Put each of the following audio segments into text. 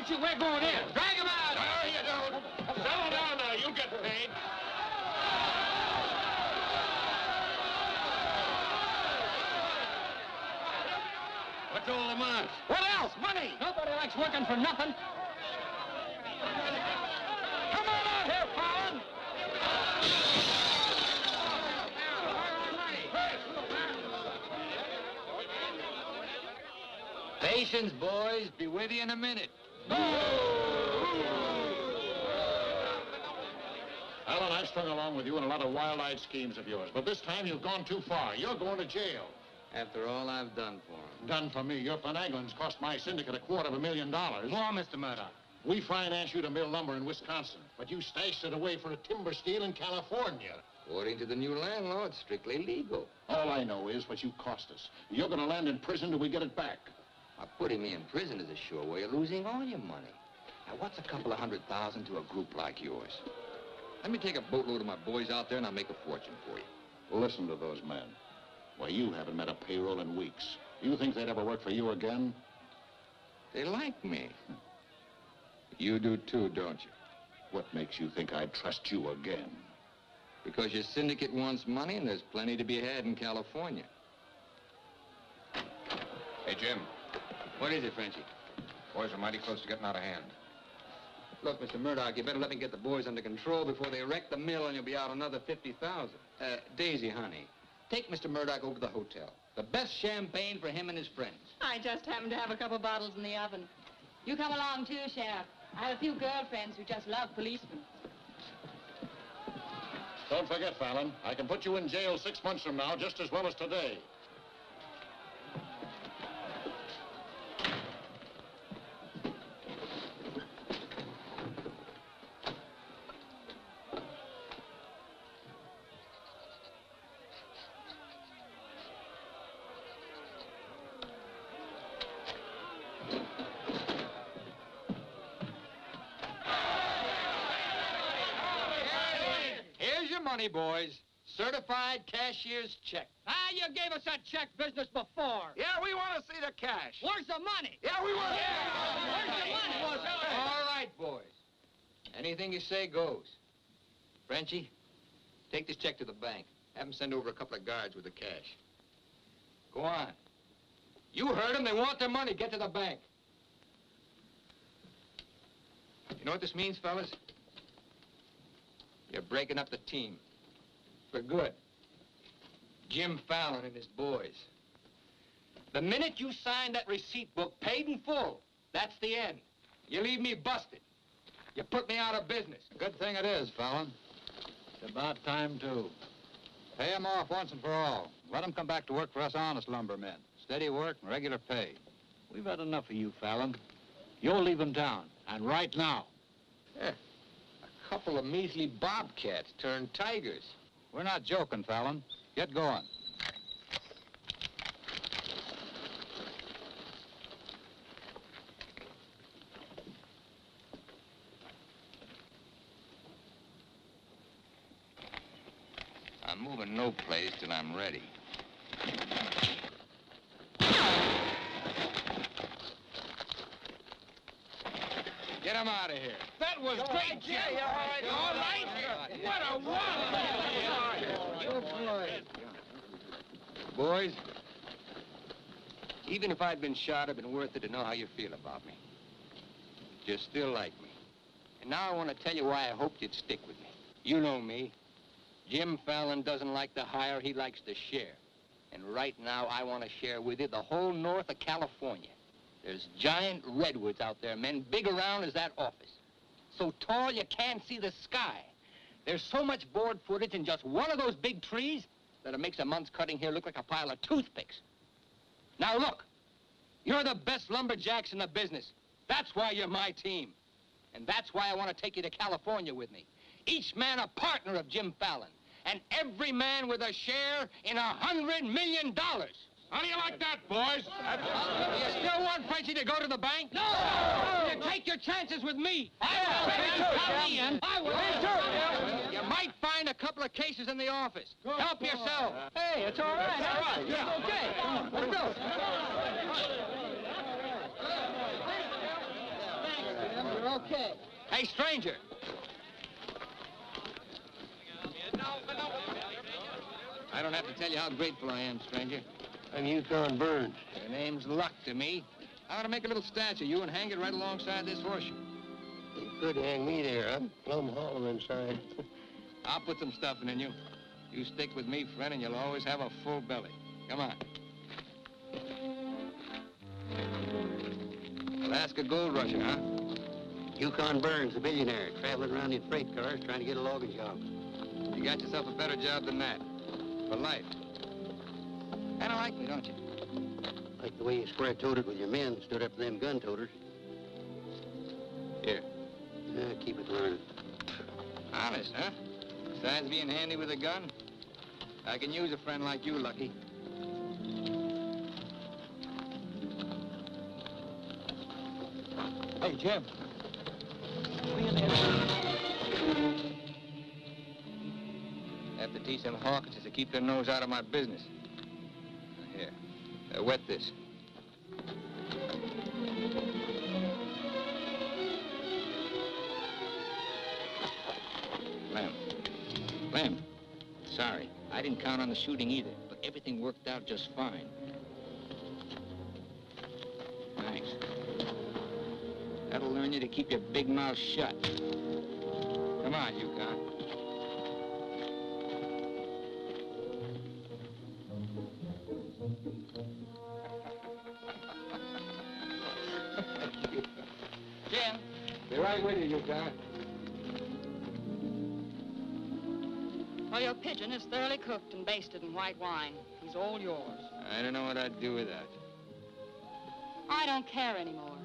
Frenchy, we're going in. Drag him out. No, you don't. Settle down now. You'll get paid. What's all the march? What else? Money. Nobody likes working for nothing. Come on out here, Fallon. Patience, boys. Be with you in a minute. Alan, I've strung along with you in a lot of wild-eyed schemes of yours, but this time you've gone too far. You're going to jail. After all I've done for him. Done for me. Your finagling's cost my syndicate $250,000. More, Mr. Murdoch. We financed you to mill lumber in Wisconsin, but you stashed it away for a timber steal in California. According to the new landlord, it's strictly legal. All I know is what you cost us. You're going to land in prison till we get it back. Putting me in prison is a sure way of losing all your money. Now, what's a couple of $100,000 to a group like yours? Let me take a boatload of my boys out there and I'll make a fortune for you. Listen to those men. Why, you haven't met a payroll in weeks. You think they'd ever work for you again? They like me. You do too, don't you? What makes you think I'd trust you again? Because your syndicate wants money and there's plenty to be had in California. Hey, Jim. What is it, Frenchy? Boys are mighty close to getting out of hand. Look, Mr. Murdoch, you better let me get the boys under control before they wreck the mill and you'll be out another $50,000. Daisy, honey, take Mr. Murdoch over to the hotel. The best champagne for him and his friends. I just happen to have a couple bottles in the oven. You come along too, Sheriff. I have a few girlfriends who just love policemen. Don't forget, Fallon, I can put you in jail 6 months from now just as well as today. Money, boys. Certified cashier's check. You gave us that check business before. Yeah, we want to see the cash. Where's the money? Yeah, we want Where's the money? All right, boys. Anything you say goes. Frenchy, take this check to the bank. Have them send over a couple of guards with the cash. Go on. You heard them. They want their money. Get to the bank. You know what this means, fellas? You're breaking up the team. For good. Jim Fallon and his boys. The minute you sign that receipt book, paid in full, that's the end. You leave me busted. You put me out of business. Good thing it is, Fallon. It's about time, too. Pay 'em off once and for all. Let 'em come back to work for us honest lumbermen. Steady work and regular pay. We've had enough of you, Fallon. You're leaving town, and right now. Yeah. A couple of measly bobcats turned tigers. We're not joking, Fallon. Get going. I'm moving no place till I'm ready. Get him out of here. That was great, Jim. All right. What a Boys, even if I'd been shot, it'd been worth it to know how you feel about me. You still like me. And now I want to tell you why I hoped you'd stick with me. You know me. Jim Fallon doesn't like to hire, he likes to share. And right now, I want to share with you the whole north of California. There's giant redwoods out there, men, big around as that office. So tall you can't see the sky. There's so much board footage in just one of those big trees that it makes a month's cutting here look like a pile of toothpicks. Now look, you're the best lumberjacks in the business. That's why you're my team. And that's why I want to take you to California with me. Each man a partner of Jim Fallon. And every man with a share in $100 million. How do you like that, boys? You still want Frenchy to go to the bank? No! You take your chances with me. I will. You might find a couple of cases in the office. Help yourself. Hey, it's all right. All right. Yeah. Okay. Come on. Let's go. okay. Hey, stranger. I don't have to tell you how grateful I am, stranger. I'm Yukon Burns. Your name's luck to me. I ought to make a little statue of you and hang it right alongside this horseshoe. You could hang me there. I'm plumb hollow inside. I'll put some stuffing in you. You stick with me, friend, and you'll always have a full belly. Come on. Alaska gold rusher, huh? Yukon Burns, the billionaire, traveling around in freight cars trying to get a logging job. You got yourself a better job than that. For life. Kinda like me, don't you? Like the way you square-toted with your men, stood up to them gun-toters. Here. Keep it running. Honest, huh? Besides being handy with a gun, I can use a friend like you, Lucky. Hey, Jim. Have to teach them Hawkinses to keep their nose out of my business. Here. Wet this. Lem. Sorry. I didn't count on the shooting either, but everything worked out just fine. Thanks. That'll learn you to keep your big mouth shut. Come on, Yukon. Jim. Be right with you, Yukon. Well, your pigeon is thoroughly cooked and basted in white wine. He's all yours. I don't know what I'd do with that. I don't care anymore.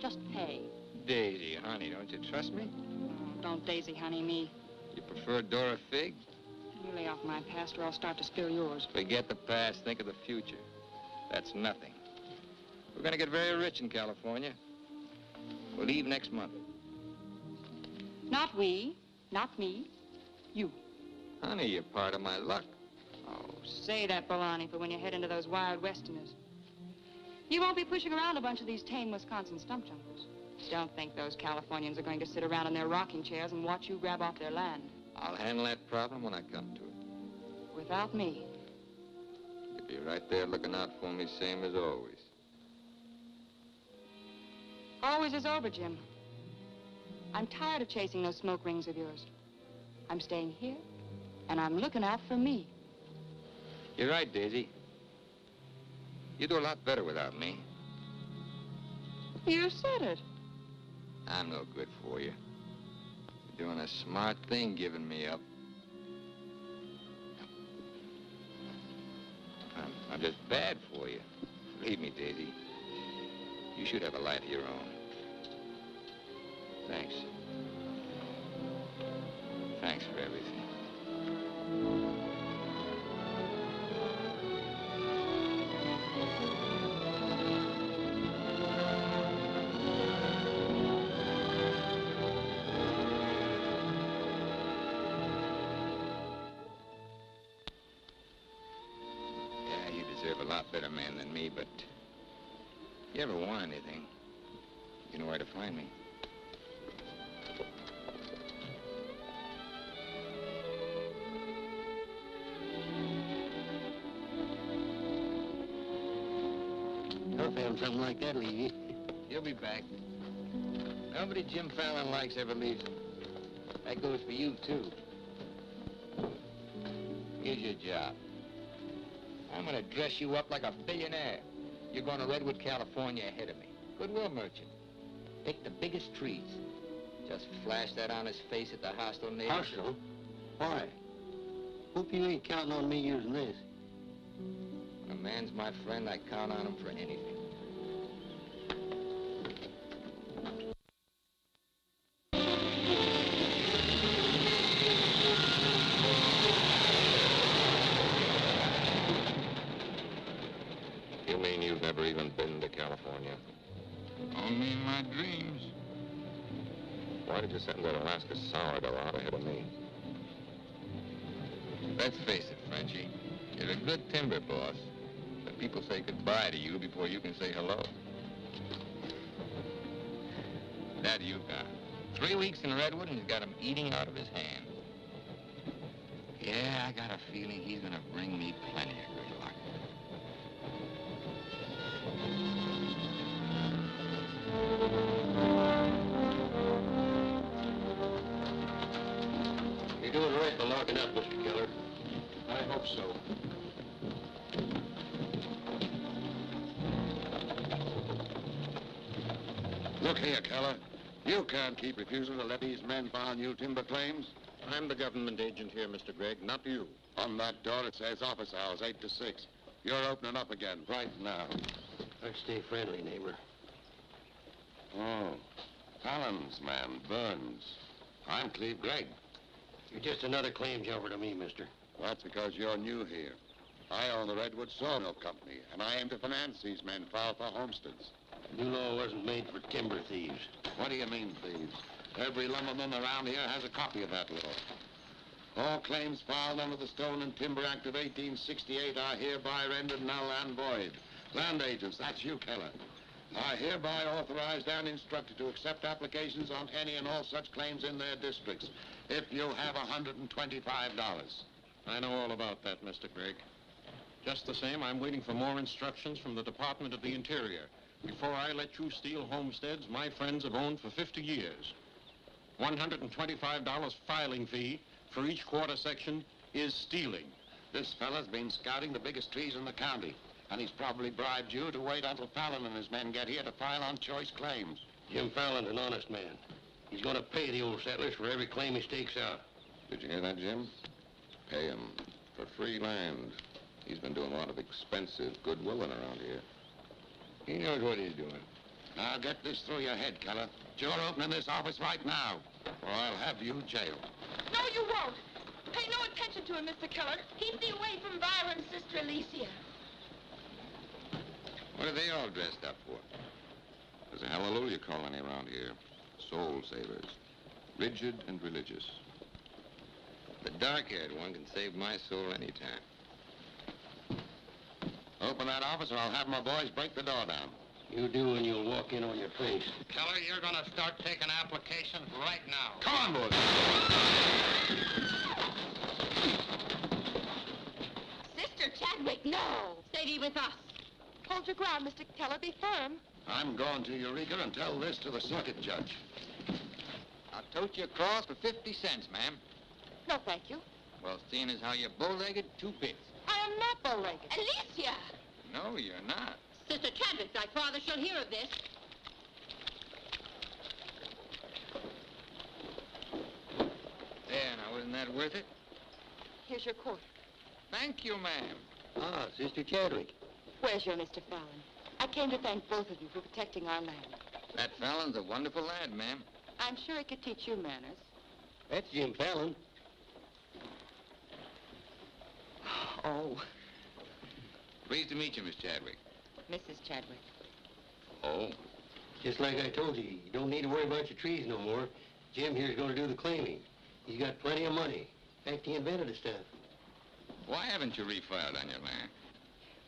Just pay. Daisy, honey, don't you trust me? Oh, don't Daisy honey me. You prefer Dora Fig? You lay off my past or I'll start to spill yours. Forget the past, think of the future. That's nothing. We're gonna get very rich in California. We'll leave next month. Not we, not me, you. Honey, you're part of my luck. Oh, say that baloney for when you head into those wild westerners. You won't be pushing around a bunch of these tame Wisconsin stump jumpers. Don't think those Californians are going to sit around in their rocking chairs and watch you grab off their land. I'll handle that problem when I come to it. Without me. You'll be right there looking out for me, same as always. Always is over, Jim. I'm tired of chasing those smoke rings of yours. I'm staying here, and I'm looking out for me. You're right, Daisy. You do a lot better without me. You said it. I'm no good for you. You're doing a smart thing giving me up. I'm just bad for you. Believe me, Daisy. You should have a life of your own. Thanks. Thanks for everything. Yeah, you deserve a lot better man than me, but if you ever want anything, you know where to find me. I found something like that leave you. You'll be back. Nobody Jim Fallon likes ever leaves him. That goes for you, too. Here's your job. I'm gonna dress you up like a billionaire. You're going to Redwood, California ahead of me. Goodwill merchant. Pick the biggest trees. Just flash that on his face at the hostile neighbors. Hostile? Why? Hope you ain't counting on me using this. When a man's my friend, I count on him for anything. You mean you've never even been to California? Only in my dreams. Why did you send that Alaska sourdough out ahead of me? Let's face it, Frenchie. You're a good timber boss. But people say goodbye to you before you can say hello. That Yukon. 3 weeks in Redwood and he's got him eating out of his hand. Yeah, I got a feeling he's gonna bring me plenty of good luck. You're doing right by locking up, Mr. Keller. I hope so. Look here, Keller. You can't keep refusing to let these men file new timber claims. I'm the government agent here, Mr. Gregg, not you. On that door it says office hours, 8 to 6. You're opening up again right now. Let's stay friendly, neighbor. Oh, Collins, man, Burns. I'm Cleve Gregg. You're just another claim jumper to me, mister. That's because you're new here. I own the Redwood Sawmill Company, and I aim to finance these men filed for homesteads. New law wasn't made for timber thieves. What do you mean, thieves? Every lumberman around here has a copy of that law. All claims filed under the Stone and Timber Act of 1868 are hereby rendered null and void. Land agents, that's you, Keller, are hereby authorized and instructed to accept applications on any and all such claims in their districts, if you have $125. I know all about that, Mr. Gregg. Just the same, I'm waiting for more instructions from the Department of the Interior. Before I let you steal homesteads my friends have owned for 50 years. $125 filing fee for each quarter section is stealing. This fella's been scouting the biggest trees in the county, and he's probably bribed you to wait until Fallon and his men get here to file on choice claims. Jim Fallon's an honest man. He's gonna pay the old settlers for every claim he stakes out. Did you hear that, Jim? Pay him for free land. He's been doing a lot of expensive goodwilling around here. He knows what he's doing. Now get this through your head, Keller. You're opening this office right now, or I'll have you jailed. No, you won't. Pay no attention to him, Mr. Keller. Keep thee away from Byron's sister Alicia. What are they all dressed up for? There's a hallelujah colony around here. Soul savers. Rigid and religious. The dark-haired one can save my soul anytime. Open that office or I'll have my boys break the door down. You do and you'll walk in on your face. Keller, you're gonna start taking applications right now. Come on, boys. Sister Chadwick, no. Stay thee with us. Hold your ground, Mr. Keller. Be firm. I'm going to Eureka and tell this to the circuit judge. I'll tote you across for 50 cents, ma'am. No, thank you. Well, seeing as how you're bow-legged, 2 bits. I am not bow-legged. Alicia! No, you're not. Sister Chadwick, thy father shall hear of this. There, now, wasn't that worth it? Here's your quarter. Thank you, ma'am. Ah, Sister Chadwick. Where's your Mr. Fallon? I came to thank both of you for protecting our land. That Fallon's a wonderful lad, ma'am. I'm sure he could teach you manners. That's Jim Fallon. Oh, Pleased to meet you, Miss Chadwick. Mrs. Chadwick. Oh? Just like I told you, you don't need to worry about your trees no more. Jim here's gonna do the claiming. He's got plenty of money. In fact, he invented the stuff. Why haven't you refiled on your land?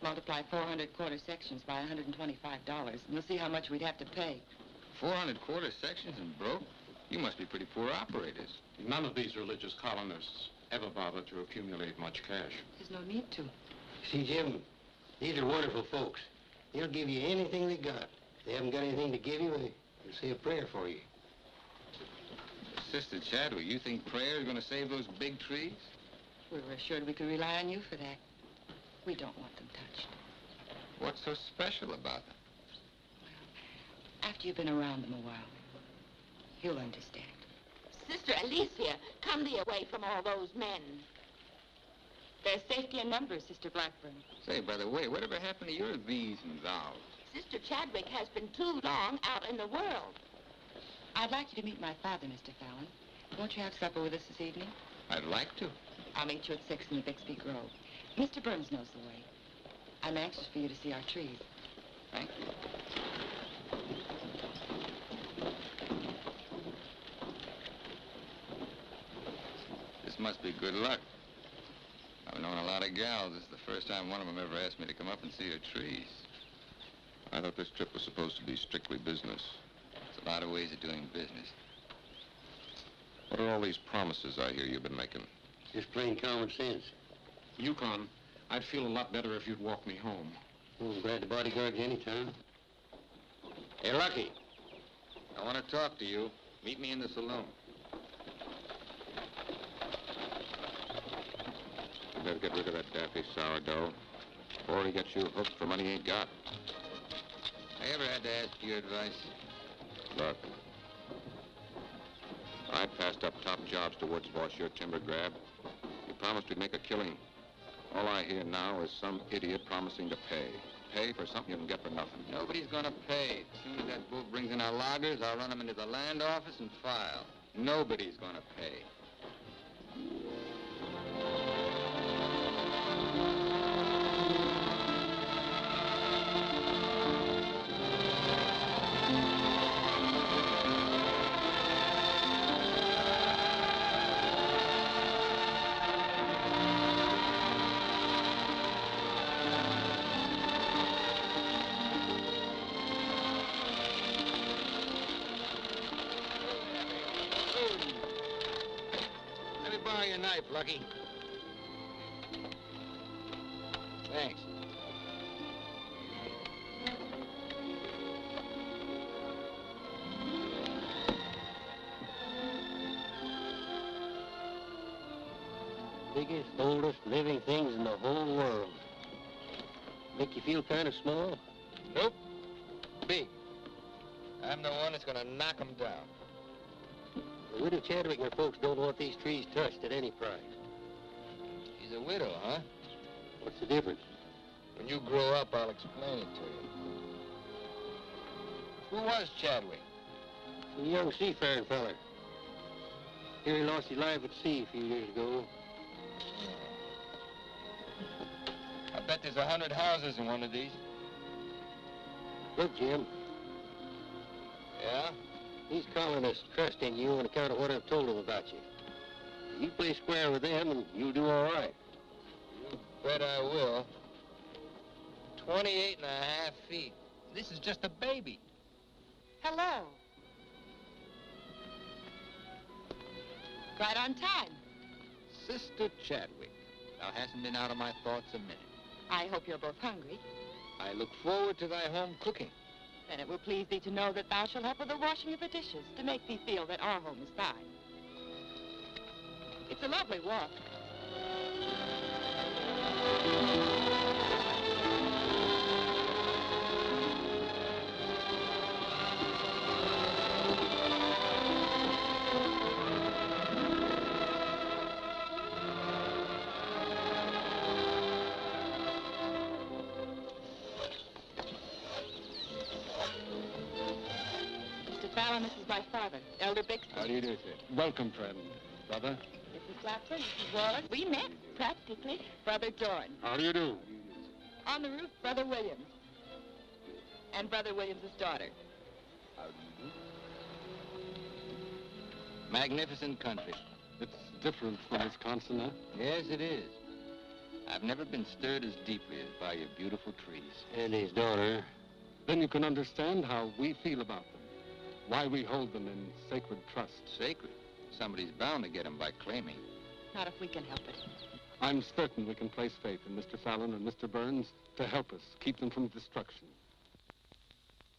Multiply 400 quarter sections by $125, and you'll see how much we'd have to pay. 400 quarter sections and broke? You must be pretty poor operators. None of these religious colonists ever bother to accumulate much cash. There's no need to. See, Jim, these are wonderful folks. They'll give you anything they got. If they haven't got anything to give you, they'll say a prayer for you. Sister Chadwick, you think prayer is going to save those big trees? We were assured we could rely on you for that. We don't want them touched. What's so special about them? After you've been around them a while, you'll understand. Sister Alicia, come thee away from all those men. There's safety in numbers, Sister Blackburn. Say, by the way, whatever happened to your these and thous? Sister Chadwick has been too long out in the world. I'd like you to meet my father, Mr. Fallon. Won't you have supper with us this evening? I'd like to. I'll meet you at 6 in the Bixby Grove. Mr. Burns knows the way. I'm anxious for you to see our trees. Thank you. This must be good luck. I've known a lot of gals. This is the first time one of them ever asked me to come up and see her trees. I thought this trip was supposed to be strictly business. It's a lot of ways of doing business. What are all these promises I hear you've been making? Just plain common sense. Yukon, I'd feel a lot better if you'd walk me home. Well, I'm glad to bodyguard you anytime. Hey, Lucky. I want to talk to you. Meet me in the saloon. You better get rid of that daffy sourdough before he gets you hooked for money he ain't got. I ever had to ask your advice? Look, I passed up top jobs towards boss your timber grab. You promised we'd make a killing. All I hear now is some idiot promising to pay. Pay for something you can get for nothing. Nobody's gonna pay. As soon as that bull brings in our loggers, I'll run them into the land office and file. Nobody's gonna pay. Let me borrow your knife, Lucky. Thanks. Biggest, oldest living things in the whole world. Make you feel kind of small? Nope. Big. I'm the one that's gonna knock them down. The widow Chadwick and her folks don't want these trees touched at any price. She's a widow, huh? What's the difference? When you grow up, I'll explain it to you. Who was Chadwick? A young seafaring feller. Here he lost his life at sea a few years ago. I bet there's 100 houses in one of these. Look, Jim, Yeah? these colonists trust in you on account of what I've told them about you. You play square with them and you'll do all right. You bet I will. 28 and a half feet. This is just a baby. Hello. Right on time. Sister Chadwick. Thou hasn't been out of my thoughts a minute. I hope you're both hungry. I look forward to thy home cooking. Then it will please thee to know that thou shalt help with the washing of the dishes to make thee feel that our home is thine. It's a lovely walk. Mr. Fallon, this is my father, Elder Bixby. How do you do, sir? Welcome, friend. Brother. Mrs. Clapper, Mrs. Wallace. We met, practically. Brother Dorn. How do you do? On the roof, Brother Williams. And Brother Williams' daughter. Magnificent country. It's different from Wisconsin, huh? Yes, it is. I've never been stirred as deeply as by your beautiful trees. And his daughter. Then you can understand how we feel about them. Why we hold them in sacred trust. Sacred. Somebody's bound to get them by claiming. Not if we can help it. I'm certain we can place faith in Mr. Fallon and Mr. Burns to help us keep them from destruction.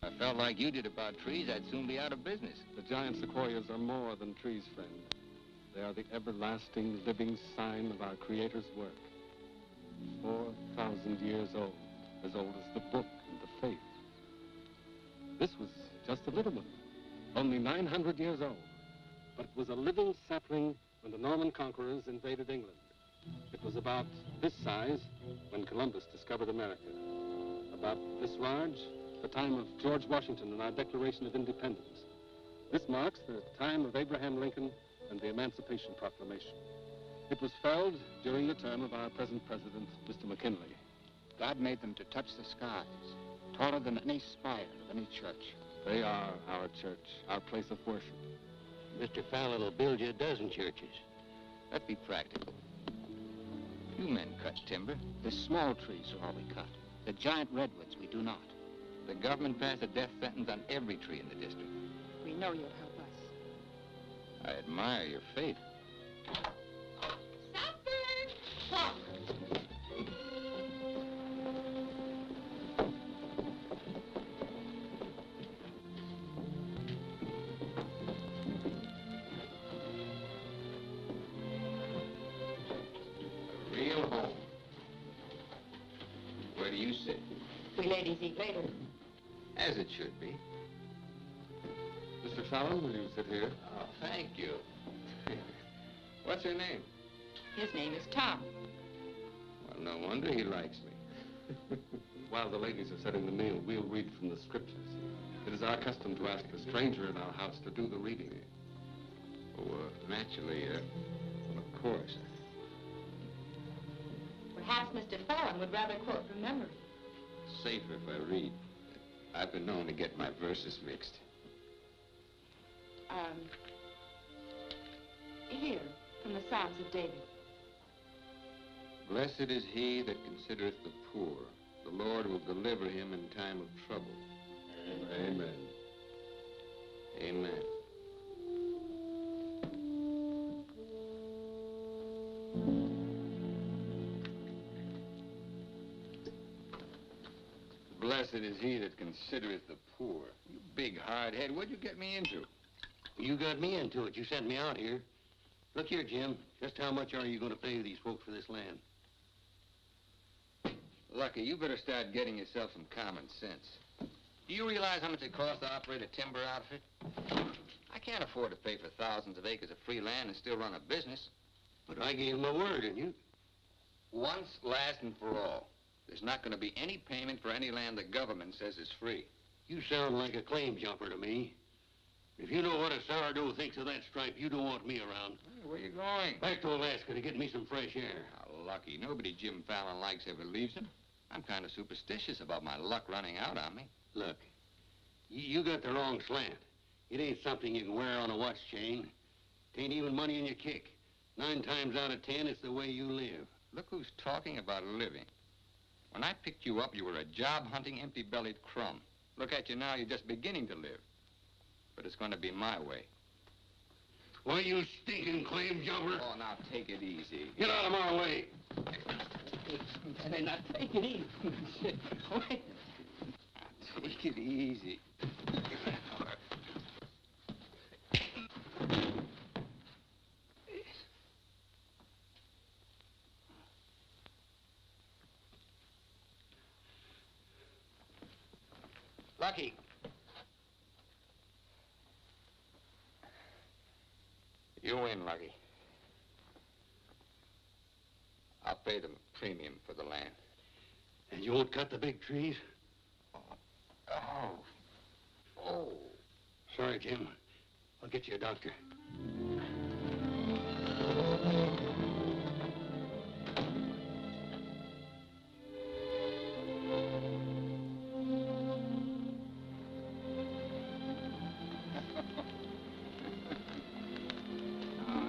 If I felt like you did about trees, I'd soon be out of business. The giant sequoias are more than trees, friend. They are the everlasting living sign of our Creator's work. 4,000 years old as the book and the faith. This was just a little one, only 900 years old. But it was a living sapling when the Norman conquerors invaded England. It was about this size when Columbus discovered America. About this large, the time of George Washington and our Declaration of Independence. This marks the time of Abraham Lincoln and the Emancipation Proclamation. It was felled during the term of our present president, Mr. McKinley. God made them to touch the skies, taller than any spire of any church. They are our church, our place of worship. Mr. Fallon will build you a dozen churches. Let's be practical. You men cut timber. The small trees are all we cut. The giant redwoods we do not. The government passed a death sentence on every tree in the district. know you'll help us. I admire your faith. Supper! A real home. Where do you sit? We ladies eat later. As it should be. Mr. Fallon, will you sit here? Oh, thank you. What's her name? His name is Tom. Well, no wonder he likes me. While the ladies are setting the meal, we'll read from the scriptures. It is our custom to ask a stranger in our house to do the reading. Oh, naturally, of course. Perhaps Mr. Fallon would rather quote from memory. Safer if I read. I've been known to get my verses mixed. Here, from the Psalms of David. Blessed is he that considereth the poor. The Lord will deliver him in time of trouble. Amen. Amen. Blessed is he that considereth the poor. You big hard head, what'd you get me into? You got me into it. You sent me out here. Look here, Jim. Just how much are you going to pay these folks for this land? Lucky, you better start getting yourself some common sense. Do you realize how much it costs to operate a timber outfit? I can't afford to pay for thousands of acres of free land and still run a business. But I gave my word, didn't you? Once, last, and for all. There's not going to be any payment for any land the government says is free. You sound like a claim jumper to me. If you know what a sourdough thinks of that stripe, you don't want me around. Hey, where you going? Back to Alaska to get me some fresh air. How lucky. Nobody Jim Fallon likes ever leaves him. I'm kind of superstitious about my luck running out on me. Look, you got the wrong slant. It ain't something you can wear on a watch chain. It ain't even money in your kick. 9 times out of 10, it's the way you live. Look who's talking about living. When I picked you up, you were a job-hunting, empty-bellied crumb. Look at you now, you're just beginning to live. But it's going to be my way. Why, you stinking claim jumper? Oh, now take it easy. Get out of my way. Hey, now take it easy. Wait. Now, take it easy. Lucky. You win, Lucky. I'll pay the premium for the land. And you won't cut the big trees? Oh. Sorry, Jim. I'll get you a doctor.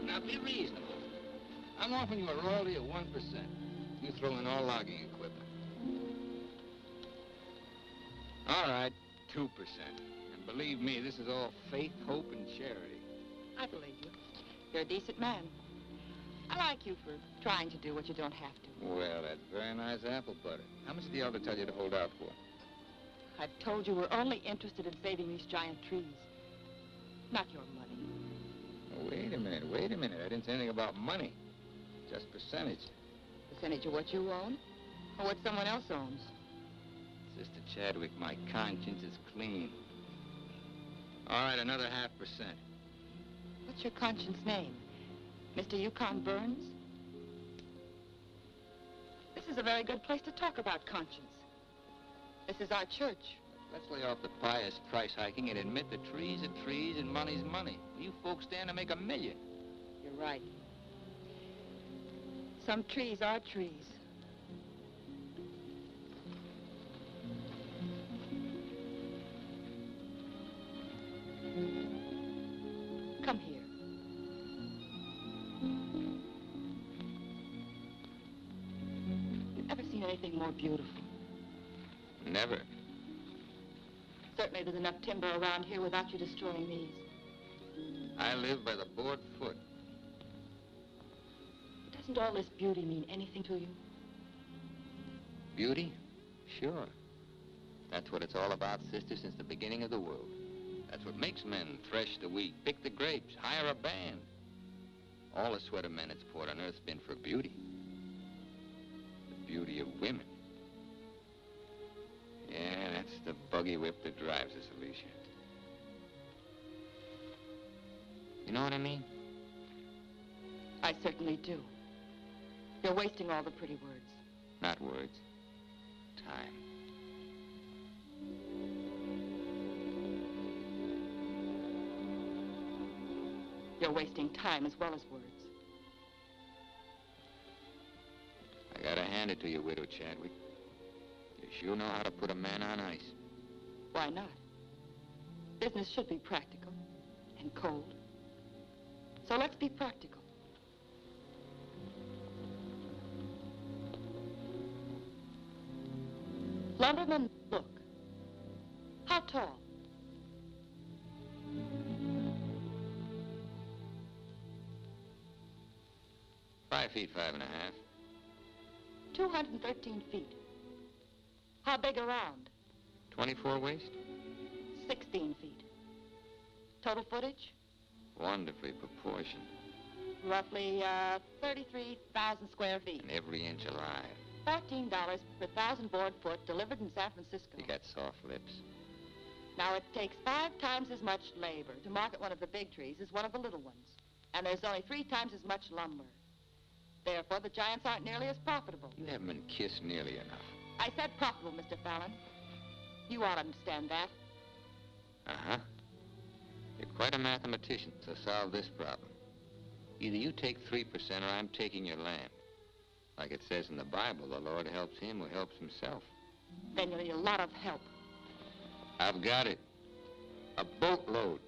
Now, be reasonable. I'm offering you a royalty of 1%. You throw in all logging equipment. All right, 2%. And believe me, this is all faith, hope, and charity. I believe you. You're a decent man. I like you for trying to do what you don't have to. Well, that's very nice apple butter. How much did the elder tell you to hold out for? I've told you we're only interested in saving these giant trees. Not your money. Oh, wait a minute. I didn't say anything about money. Just percentage. Percentage of what you own? Or what someone else owns? Sister Chadwick, my conscience is clean. All right, another 0.5%. What's your conscience name? Mr. Yukon Burns? This is a very good place to talk about conscience. This is our church. Let's lay off the pious price hiking and admit that trees are trees and money's money. You folks stand to make $1 million. You're right. Some trees are trees. Come here. You've ever seen anything more beautiful? Never. certainly there's enough timber around here without you destroying these. I live by the board foot. Doesn't all this beauty mean anything to you? Beauty? Sure. That's what it's all about, sister, since the beginning of the world. That's what makes men thresh the wheat, pick the grapes, hire a band. All the sweat of men that's poured on earth's been for beauty. The beauty of women. Yeah, that's the buggy whip that drives us, Alicia. You know what I mean? I certainly do. You're wasting all the pretty words. Not words. Time. You're wasting time as well as words. I gotta hand it to you, Widow Chadwick. You sure know how to put a man on ice. Why not? Business should be practical and cold. So let's be practical. Lumberman, look. How tall? $5 feet, 5 1/2. 213 feet. How big around? 24 waist? 16 feet. Total footage? Wonderfully proportioned. Roughly 33,000 square feet. And every inch alive. $13 per 1,000 board foot delivered in San Francisco. You got soft lips. Now, it takes 5 times as much labor to market one of the big trees as one of the little ones. And there's only 3 times as much lumber. Therefore, the giants aren't nearly as profitable. You haven't been kissed nearly enough. I said profitable, Mr. Fallon. You ought to understand that. Uh-huh. You're quite a mathematician, so solve this problem. Either you take 3% or I'm taking your land. Like it says in the Bible, the Lord helps him who helps himself. Then you'll need a lot of help. I've got it. A boatload.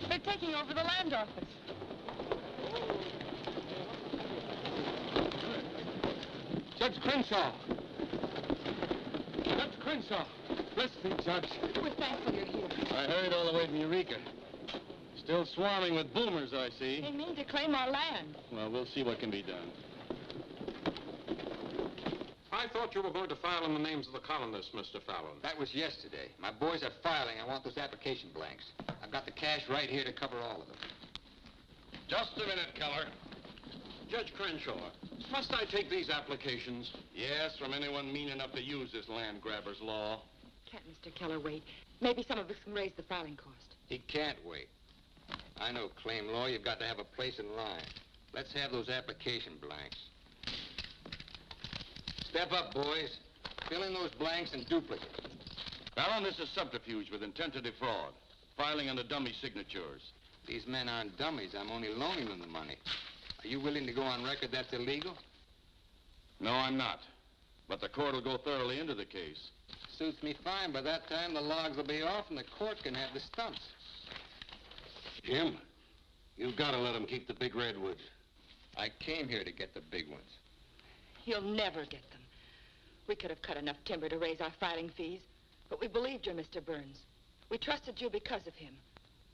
They're taking over the land office. Judge Crenshaw! Judge Crenshaw! Bless me, Judge. We're thankful you're here. I hurried all the way from Eureka. Still swarming with boomers, I see. They mean to claim our land. Well, we'll see what can be done. I thought you were going to file in the names of the colonists, Mr. Fallon. That was yesterday. My boys are filing. I want those application blanks. I've got the cash right here to cover all of them. Just a minute, Keller. Judge Crenshaw, must I take these applications? Yes, from anyone mean enough to use this land grabber's law. Can't Mr. Keller wait? Maybe some of us can raise the filing cost. He can't wait. I know claim law. You've got to have a place in line. Let's have those application blanks. Step up, boys. Fill in those blanks and duplicate. Fallon, this is subterfuge with intent to defraud. Filing under dummy signatures. These men aren't dummies. I'm only loaning them the money. Are you willing to go on record that's illegal? No, I'm not. But the court will go thoroughly into the case. Suits me fine. By that time, the logs will be off and the court can have the stumps. Jim, you've got to let them keep the big redwoods. I came here to get the big ones. You'll never get them. We could have cut enough timber to raise our filing fees, but we believed you, Mr. Burns. We trusted you because of him.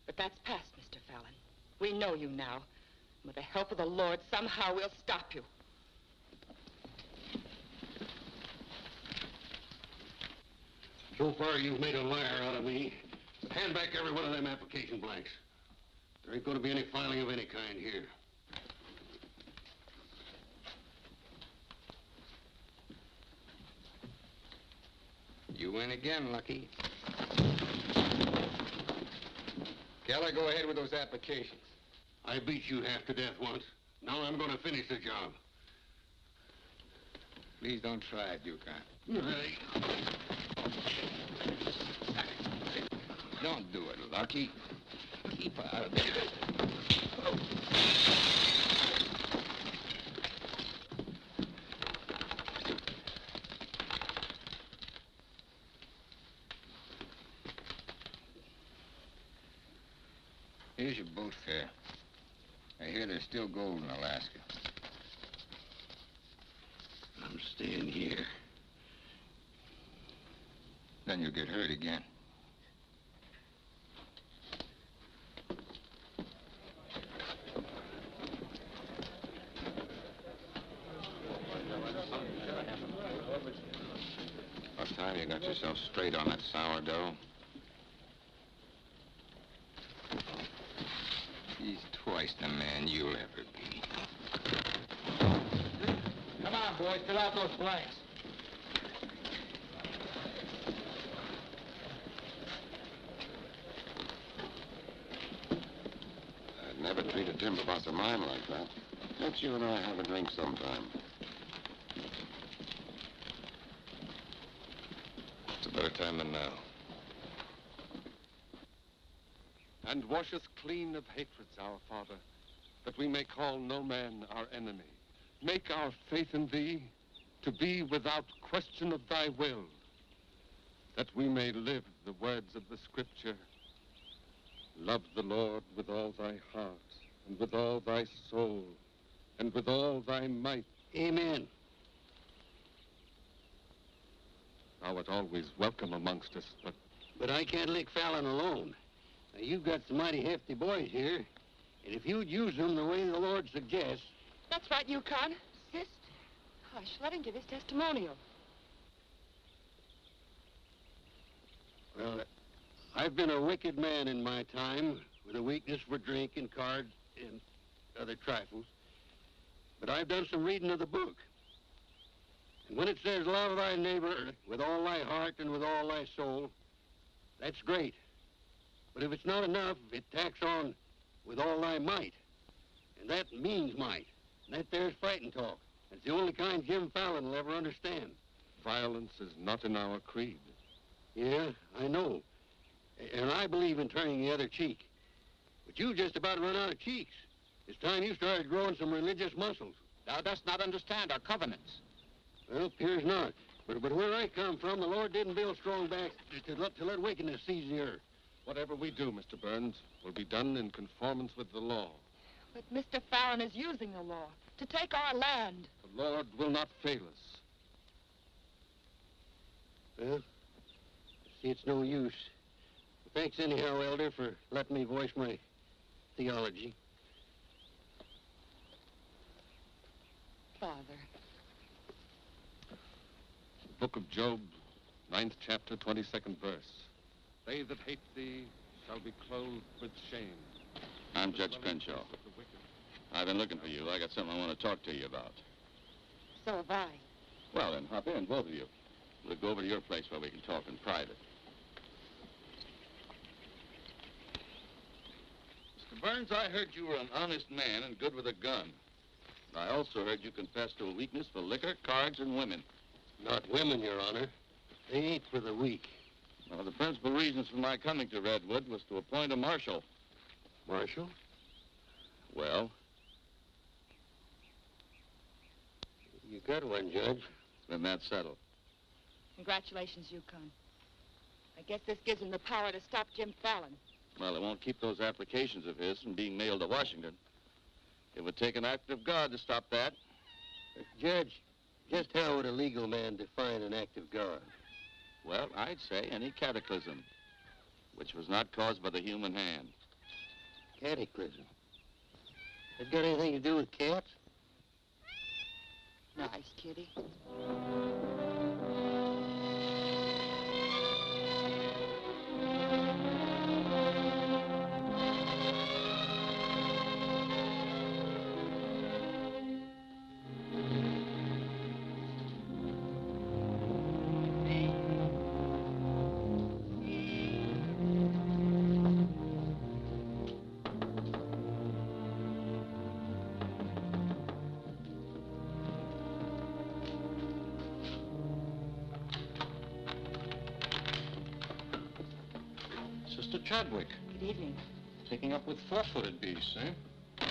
But that's past, Mr. Fallon. We know you now. With the help of the Lord, somehow we'll stop you. So far, you've made a liar out of me. Hand back every one of them application blanks. There ain't going to be any filing of any kind here. You win again, Lucky. Keller, go ahead with those applications. I beat you half to death once. Now I'm going to finish the job. Please don't try it, Yukon. Don't do it, Lucky. Keep out of there. Here's your boat fare. I hear there's still gold in Alaska. I'm staying here. Then you'll get hurt again. About time you got yourself straight on that sourdough. He's twice the man you'll ever be. Come on, boys, fill out those blanks. I'd never treat a timber boss of mine like that. Let's you and I have a drink sometime. It's a better time than now. And wash us clean of hatreds, our Father, that we may call no man our enemy. Make our faith in thee to be without question of thy will, that we may live the words of the Scripture. Love the Lord with all thy heart, and with all thy soul, and with all thy might. Amen. Thou art always welcome amongst us, But I can't lick Fallon alone. Now, you've got some mighty hefty boys here, and if you'd use them the way the Lord suggests... That's right, Yukon. Sister. Hush, let him give his testimonial. Well, I've been a wicked man in my time, with a weakness for drink and cards and other trifles. But I've done some reading of the book. And when it says, love thy neighbor with all thy heart and with all thy soul, that's great. But if it's not enough, it tacks on with all thy might. And that means might. And that there's fighting talk. It's the only kind Jim Fallon will ever understand. violence is not in our creed. Yeah, I know. And I believe in turning the other cheek. But you just about run out of cheeks. It's time you started growing some religious muscles. Thou dost not understand our covenants. Well, appears not. But where I come from, the Lord didn't build strong backs to let wickedness seize the earth. Whatever we do, Mr. Burns, will be done in conformance with the law. But Mr. Fallon is using the law to take our land. The Lord will not fail us. Well, see, it's no use. Thanks anyhow, Elder, for letting me voice my theology. Father. The book of Job, 9th chapter, 22nd verse. They that hate thee shall be clothed with shame. I'm Judge Crenshaw. I've been looking for you. I got something I want to talk to you about. So have I. Well, then, hop in, both of you. We'll go over to your place where we can talk in private. Mr. Burns, I heard you were an honest man and good with a gun. I also heard you confess to a weakness for liquor, cards, and women. Not women, Your Honor. They ain't for the weak. Well, the principal reasons for my coming to Redwood was to appoint a marshal. Marshal? Well? You got one, Judge. Then that's settled. Congratulations, Yukon. I guess this gives him the power to stop Jim Fallon. Well, it won't keep those applications of his from being mailed to Washington. It would take an act of God to stop that. Judge, just how would a legal man define an act of God? Well, I'd say any cataclysm, which was not caused by the human hand. Cataclysm? That got anything to do with cats? Nice, kitty. Sister Chadwick. Good evening. Taking up with four-footed beasts, eh?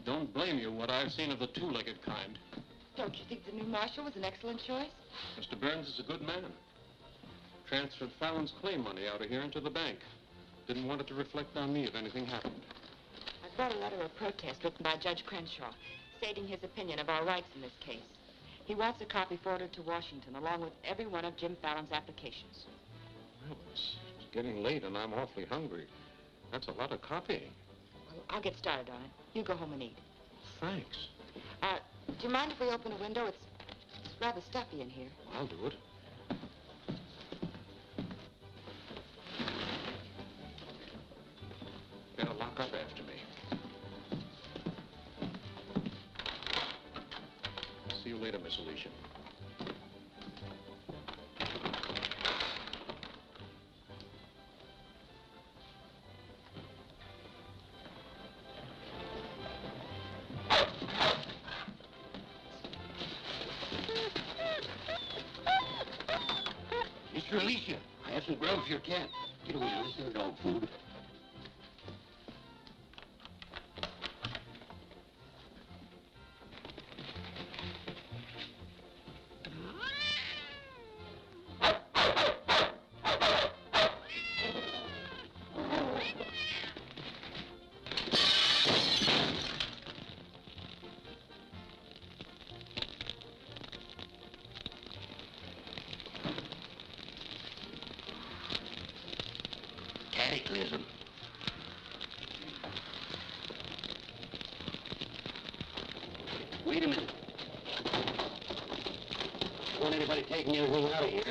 Don't blame you what I've seen of the two-legged kind. Don't you think the new marshal was an excellent choice? Mr. Burns is a good man. Transferred Fallon's claim money out of here into the bank. Didn't want it to reflect on me if anything happened. I've brought a letter of protest written by Judge Crenshaw, stating his opinion of our rights in this case. He wants a copy forwarded to Washington, along with every one of Jim Fallon's applications. Well, it's getting late and I'm awfully hungry. That's a lot of copying. Well, I'll get started on it. You go home and eat. Thanks. Do you mind if we open a window? It's rather stuffy in here. I'll do it. Better lock up after me. See you later, Miss Alicia. Mr. Alicia, I have some grub for your cat. Get away, this isn't dog food. Cataclysm. Wait a minute. Don't want anybody taking anything out of here.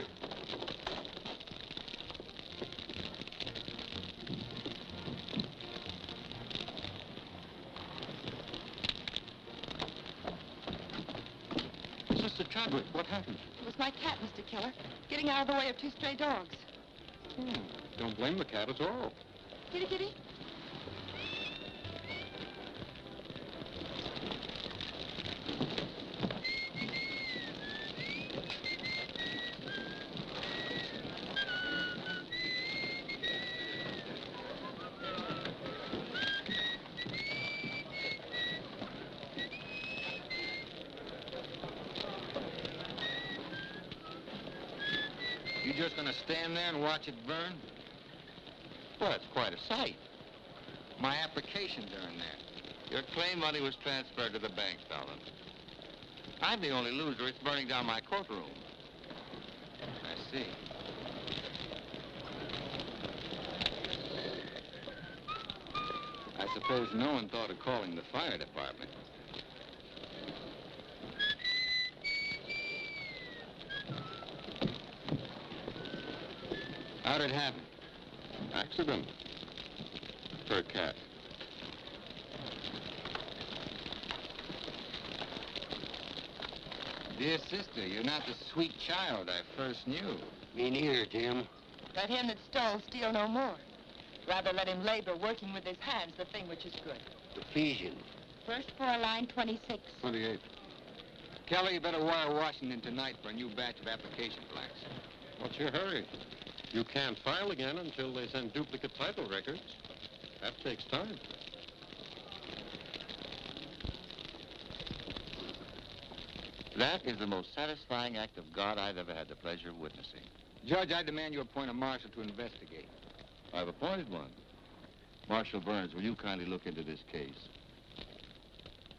Sister Chadwick, what happened? It was my cat, Mr. Keller, getting out of the way of two stray dogs. Don't blame the cat at all. Kitty, kitty. You just gonna stand there and watch it burn? Well, it's quite a sight. My applications are in there. Your claim money was transferred to the bank, Fallon. I'm the only loser. It's burning down my courtroom. I see. I suppose no one thought of calling the fire department. How'd it happen? Accident. For a cat. Dear sister, you're not the sweet child I first knew. Me neither, Tim. Let him that stole steal no more. Rather let him labor, working with his hands, the thing which is good. Ephesians. First floor, line 26. 28. Kelly, you better wire Washington tonight for a new batch of application blanks. What's your hurry? You can't file again until they send duplicate title records. That takes time. That is the most satisfying act of God I've ever had the pleasure of witnessing. Judge, I demand you appoint a marshal to investigate. I've appointed one. Marshal Burns, will you kindly look into this case?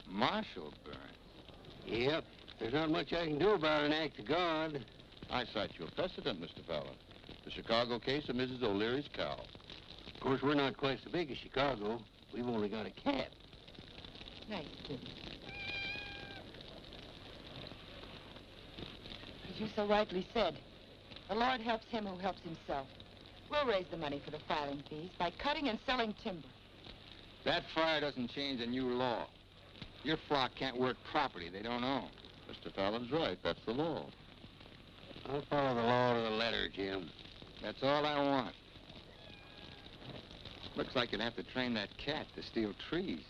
Marshal Burns? Yep. There's not much I can do about an act of God. I cite your precedent, Mr. Fallon. The Chicago case of Mrs. O'Leary's cow. Of course, we're not quite so big as Chicago. We've only got a cat. Nice, Kitty. As you so rightly said, the Lord helps him who helps himself. We'll raise the money for the filing fees by cutting and selling timber. That fire doesn't change the new law. Your flock can't work property they don't own. Mr. Fallon's right. That's the law. I'll follow the law to the letter, Jim. That's all I want. Looks like you'd have to train that cat to steal trees.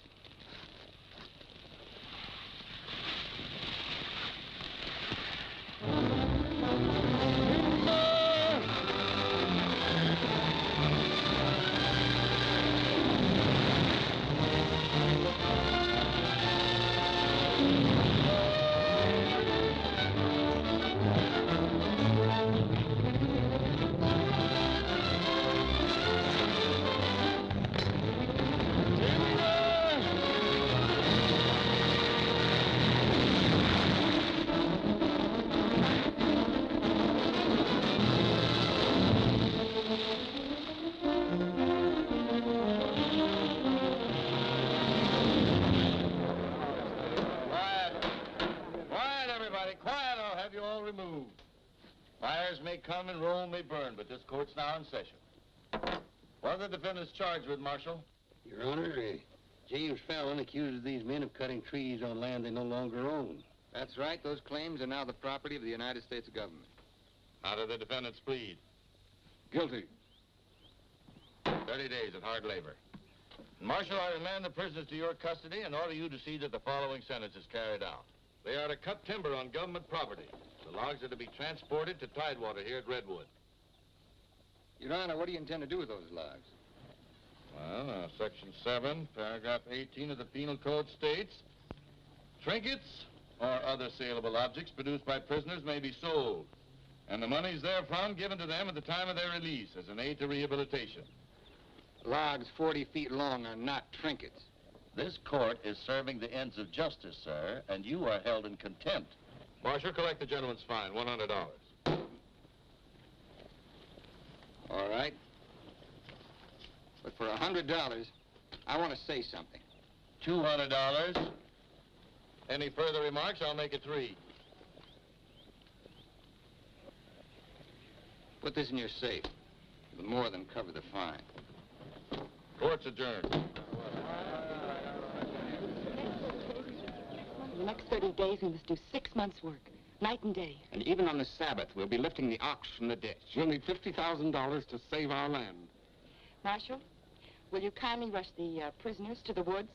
now in session. What are the defendants charged with, Marshal? Your Honor, James Fallon accuses these men of cutting trees on land they no longer own. That's right. Those claims are now the property of the United States government. How do the defendants plead? Guilty. 30 days of hard labor. Marshal, I remand the prisoners to your custody and order you to see that the following sentence is carried out. They are to cut timber on government property. The logs are to be transported to Tidewater here at Redwood. Your Honor, what do you intend to do with those logs? Well, Section 7, Paragraph 18 of the Penal Code states, trinkets or other saleable objects produced by prisoners may be sold, and the monies therefrom given to them at the time of their release as an aid to rehabilitation. Logs 40 feet long are not trinkets. This court is serving the ends of justice, sir, and you are held in contempt. Marshal, collect the gentleman's fine, $100. All right. But for $100, I want to say something. $200. Any further remarks, I'll make it 3. Put this in your safe. It'll more than cover the fine. Court's adjourned. For the next 30 days, we must do 6 months' work, night and day. And even on the Sabbath, we'll be lifting the ox from the ditch. We'll need $50,000 to save our land. Marshal, will you kindly rush the prisoners to the woods?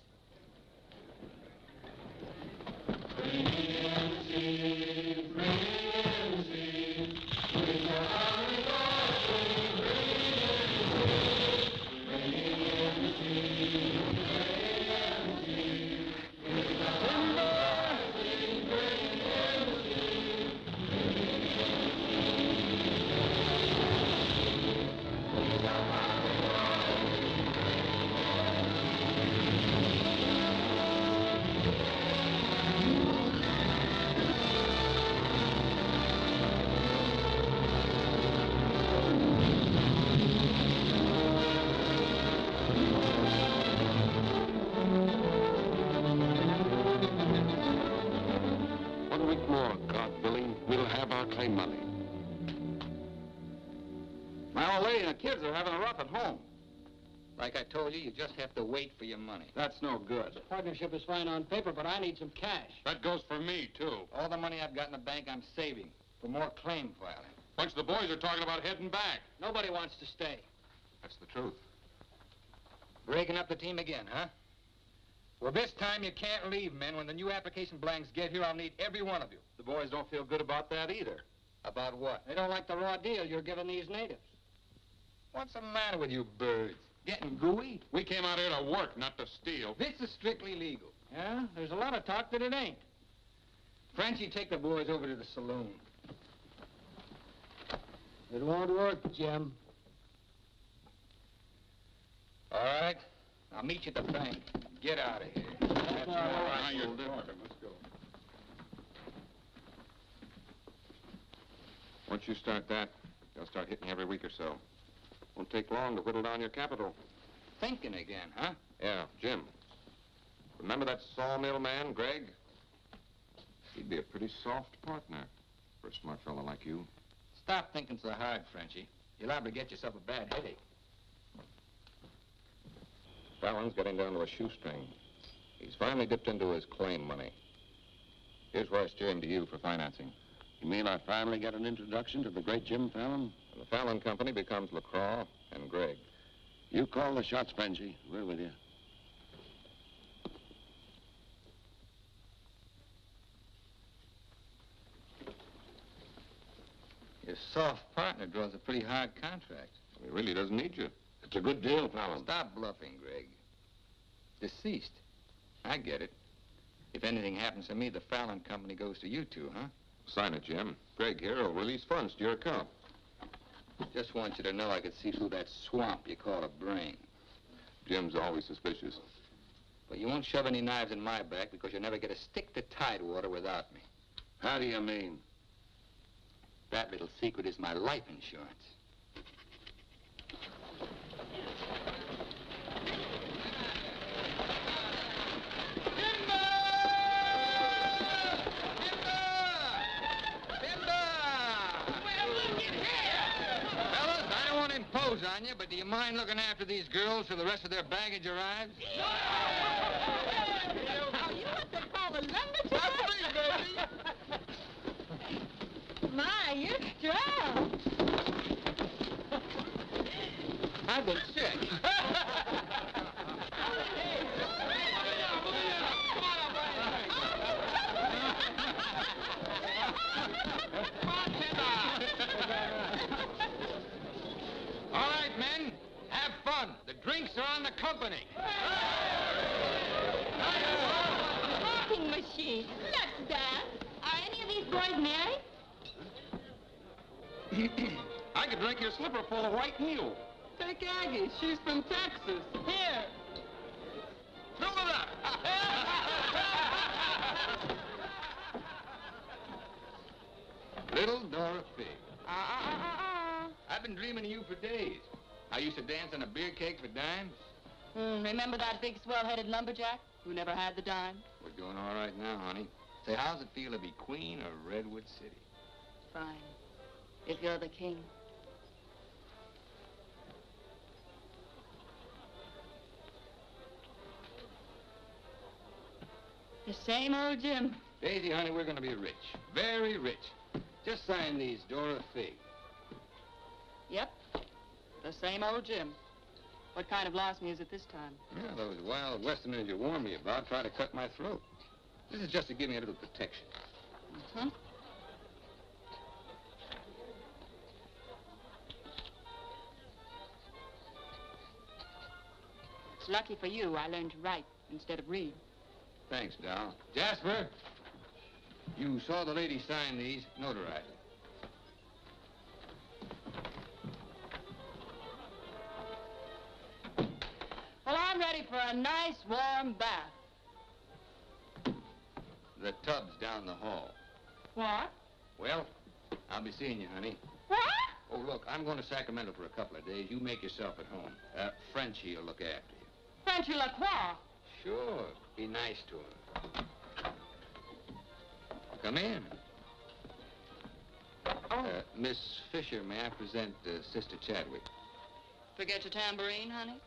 Kids are having a rough at home. Like I told you, you just have to wait for your money. That's no good. The partnership is fine on paper, but I need some cash. That goes for me, too. All the money I've got in the bank, I'm saving for more claim filing. Bunch of the boys are talking about heading back. Nobody wants to stay. That's the truth. Breaking up the team again, huh? Well, this time you can't leave, men. When the new application blanks get here, I'll need every one of you. The boys don't feel good about that either. About what? They don't like the raw deal you're giving these natives. What's the matter with you birds? Getting gooey? We came out here to work, not to steal. This is strictly legal. Yeah? There's a lot of talk that it ain't. Frenchie, take the boys over to the saloon. It won't work, Jim. All right. I'll meet you at the bank. Get out of here. That's all right. Now you're talking. Let's go. Once you start that, they'll start hitting you every week or so. Won't take long to whittle down your capital. Thinking again, huh? Yeah, Jim. Remember that sawmill man, Greg? He'd be a pretty soft partner for a smart fella like you. Stop thinking so hard, Frenchie. You're liable to get yourself a bad headache. Fallon's getting down to a shoestring. He's finally dipped into his claim money. Here's where I steer him to you for financing. You mean I finally get an introduction to the great Jim Fallon? And the Fallon Company becomes LaCroix and Gregg. You call the shots, Benji. We're with you. Your soft partner draws a pretty hard contract. He really doesn't need you. It's a good deal, Fallon. Stop bluffing, Gregg. Deceased. I get it. If anything happens to me, the Fallon Company goes to you two, huh? Sign it, Jim. Gregg here will release funds to your account. Just want you to know I could see through that swamp you call a brain. Jim's always suspicious. But you won't shove any knives in my back because you'll never get a stick to Tidewater without me. How do you mean? That little secret is my life insurance. on you, but do you mind looking after these girls till the rest of their baggage arrives? Oh, you what they call a lumberjack? That's me, baby. My, you're strong. I've been sick. All right, men, have fun. The drinks are on the company. Walking machine. Let's dance. Are any of these boys married? I could drink your slipper full of white mule. Take Aggie. She's from Texas. Here. Fill it up. Little Dorothy. I've been dreaming of you for days. I used to dance on a beer cake for dimes. Remember that big swell-headed lumberjack who never had the dime? We're doing all right now, honey. Say, how's it feel to be queen of Redwood City? Fine. If you're the king. The same old Jim. Daisy, honey, we're going to be rich. Very rich. Just sign these, Dorothy. Yep. The same old Jim. What kind of lost me is it this time? Yeah, those wild Westerners you warned me about try to cut my throat. This is just to give me a little protection. Uh-huh. It's lucky for you I learned to write instead of read. Thanks, Doll. Jasper, you saw the lady sign these. Notarize it. Well, I'm ready for a nice warm bath. The tub's down the hall. What? Well, I'll be seeing you, honey. What? Oh, look, I'm going to Sacramento for a couple of days. You make yourself at home. Frenchie will look after you. Frenchy Lacroix. Sure. Be nice to him. Come in. Miss Fisher, may I present Sister Chadwick? Forget your tambourine, honey?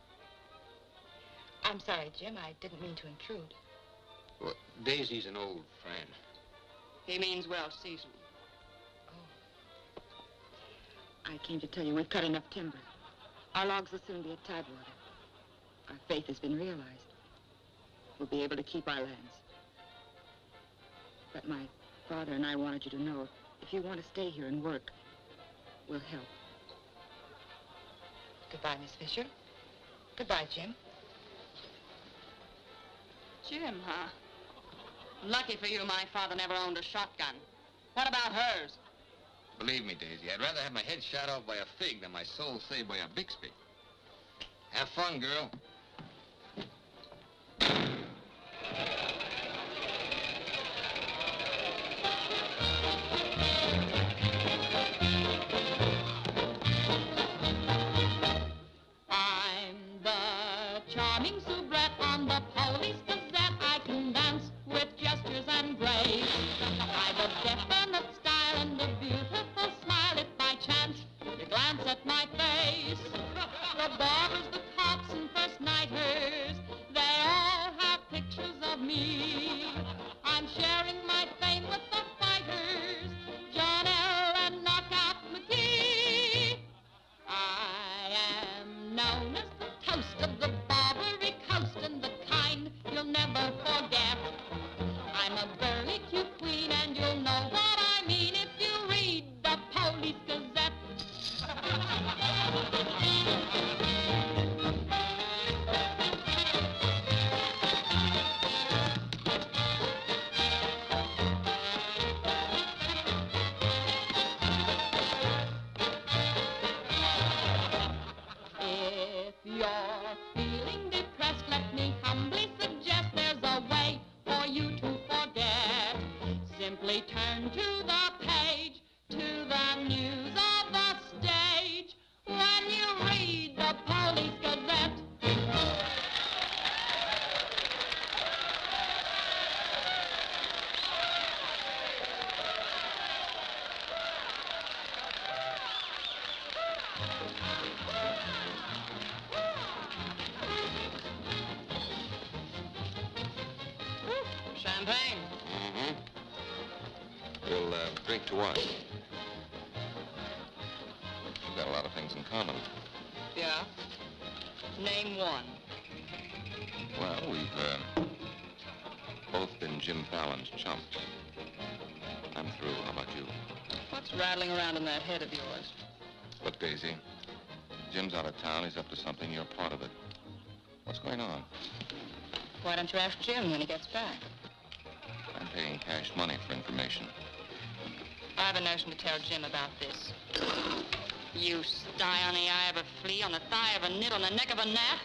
I'm sorry, Jim. I didn't mean to intrude. Well, Daisy's an old friend. He means well seasoned. I came to tell you we've cut enough timber. Our logs will soon be at tidewater. Our faith has been realized. We'll be able to keep our lands. But my father and I wanted you to know if you want to stay here and work, we'll help. Goodbye, Miss Fisher. Goodbye, Jim. Jim, huh? Lucky for you, my father never owned a shotgun. What about hers? Believe me, Daisy, I'd rather have my head shot off by a fig than my soul saved by a Bixby. Have fun, girl. I'm the charming soubrette on the Police Gazette. I can dance with gestures and grace. I've a definite style and a beautiful smile. If by chance you glance at my face, the barbers, the cops, and first nighters, they all have pictures of me. I'm sharing my fame with the fighters, John L. and Knockout McGee. I am known as the toast of the Barbary Coast and the kind you'll never forget. I'm a burly cute queen and you'll know what I mean if you read the Police Gazette. If you're feeling depressed, let me humbly suggest there's a way for you to forget. Simply turn to the page, to the news of the stage, when you read the Police Gazette. Champagne? Mm-hmm. We'll drink to what? We've got a lot of things in common. Yeah? Name one. Well, we've both been Jim Fallon's chumps. I'm through. How about you? What's rattling around in that head of yours? Look, Daisy, Jim's out of town. He's up to something. You're part of it. What's going on? Why don't you ask Jim when he gets back? I'm paying cash money for information. I have a notion to tell Jim about this. You sty on the eye of a flea, on the thigh of a nit, on the neck of a gnat.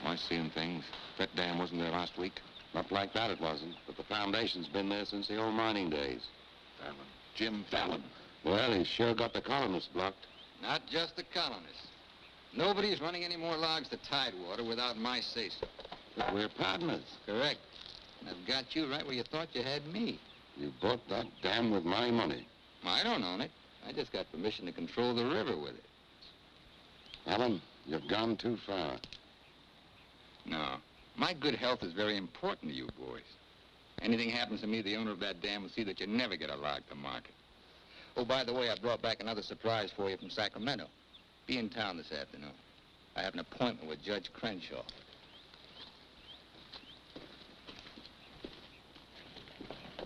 Am I seeing things? That dam wasn't there last week? Not like that, it wasn't. But the foundation's been there since the old mining days. Fallon. Jim Fallon. Well, he's sure got the colonists blocked. Not just the colonists. Nobody's running any more logs to Tidewater without my say-so. But we're partners. Correct. And I've got you right where you thought you had me. You bought that dam with my money. I don't own it. I just got permission to control the river with it. Alan, you've gone too far. No. My good health is very important to you boys. Anything happens to me, the owner of that dam will see that you never get a log to market. Oh, by the way, I brought back another surprise for you from Sacramento. Be in town this afternoon. I have an appointment with Judge Crenshaw.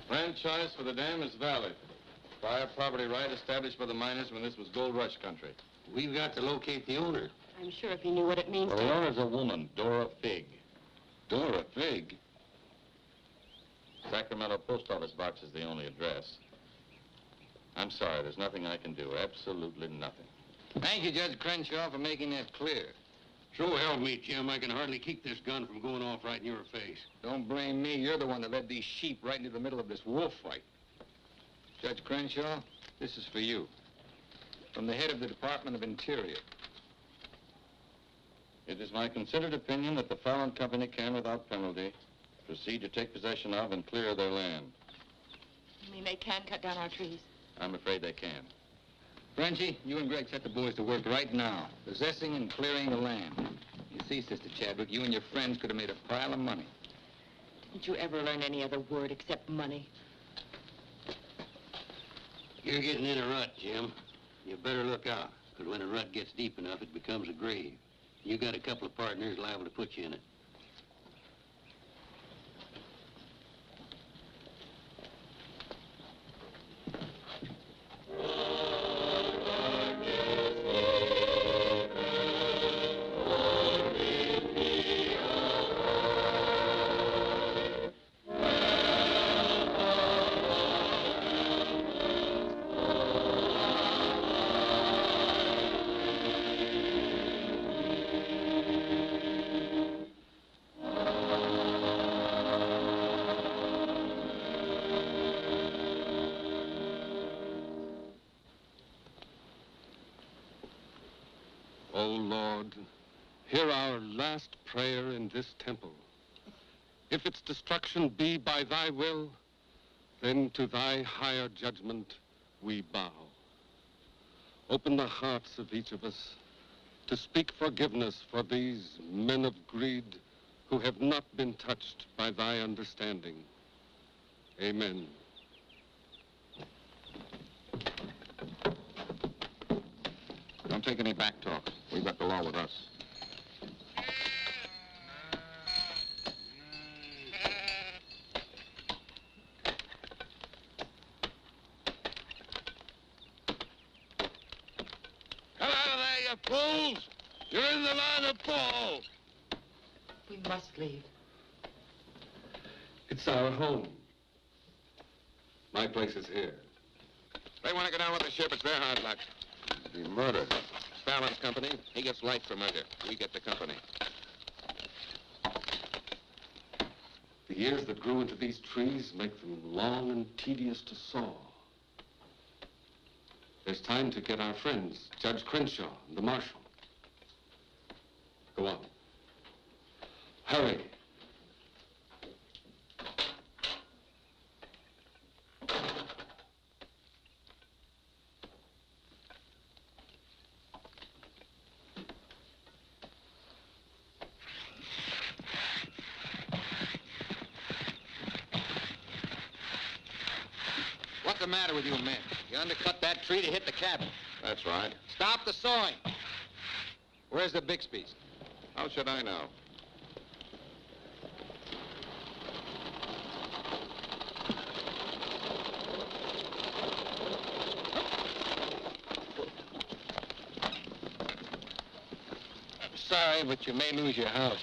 Franchise for the dam is valid. Prior property right established by the miners when this was gold rush country. We've got to locate the owner. I'm sure if he knew what it means Well, to... the owner's a woman, Dora Fig. Dora Fig? Sacramento Post Office box is the only address. I'm sorry, there's nothing I can do. Absolutely nothing. Thank you, Judge Crenshaw, for making that clear. So help me, Jim. I can hardly keep this gun from going off right in your face. Don't blame me. You're the one that led these sheep right into the middle of this wolf fight. Judge Crenshaw, this is for you. From the head of the Department of Interior. It is my considered opinion that the Fallon Company can, without penalty, proceed to take possession of and clear their land. You mean they can cut down our trees? I'm afraid they can. Frenchie, you and Greg set the boys to work right now, possessing and clearing the land. You see, Sister Chadwick, you and your friends could have made a pile of money. Didn't you ever learn any other word except money? You're getting in a rut, Jim. You better look out, because when a rut gets deep enough, it becomes a grave. You got a couple of partners liable to put you in it. O Lord, hear our last prayer in this temple. If its destruction be by thy will, then to thy higher judgment we bow. Open the hearts of each of us to speak forgiveness for these men of greed who have not been touched by thy understanding. Amen. Don't take any back talk. We've got the law with us. Come out of there, you fools! You're in the line of Paul! We must leave. It's our home. My place is here. They want to go down with the ship. It's their hard luck. Be murdered. Fallon's company, he gets life for murder. We get the company. The years that grew into these trees make them long and tedious to saw. There's time to get our friends, Judge Crenshaw and the marshal. Go on. Hurry. What's the matter with you men? You undercut that tree to hit the cabin. That's right. Stop the sawing. Where's the Bixby's? How should I know? I'm sorry, but you may lose your house.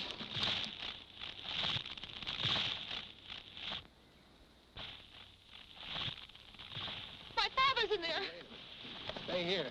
My father's in there. Stay here.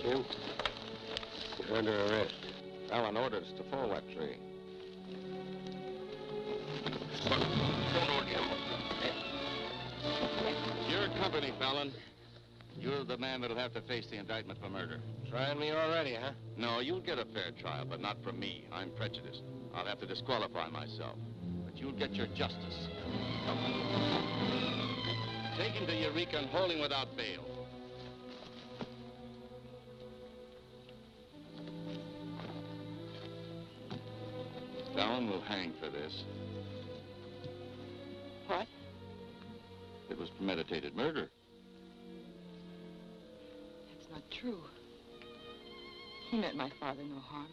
Jim, you're under arrest. Fallon ordered us to fall that tree. Don't hold him. Your company, Fallon. You're the man that'll have to face the indictment for murder. Trying me already, huh? No, you'll get a fair trial, but not from me. I'm prejudiced. I'll have to disqualify myself. But you'll get your justice. Take him to Eureka and hold him without bail. Fallon will hang for this. What? It was premeditated murder. That's not true. He meant my father no harm.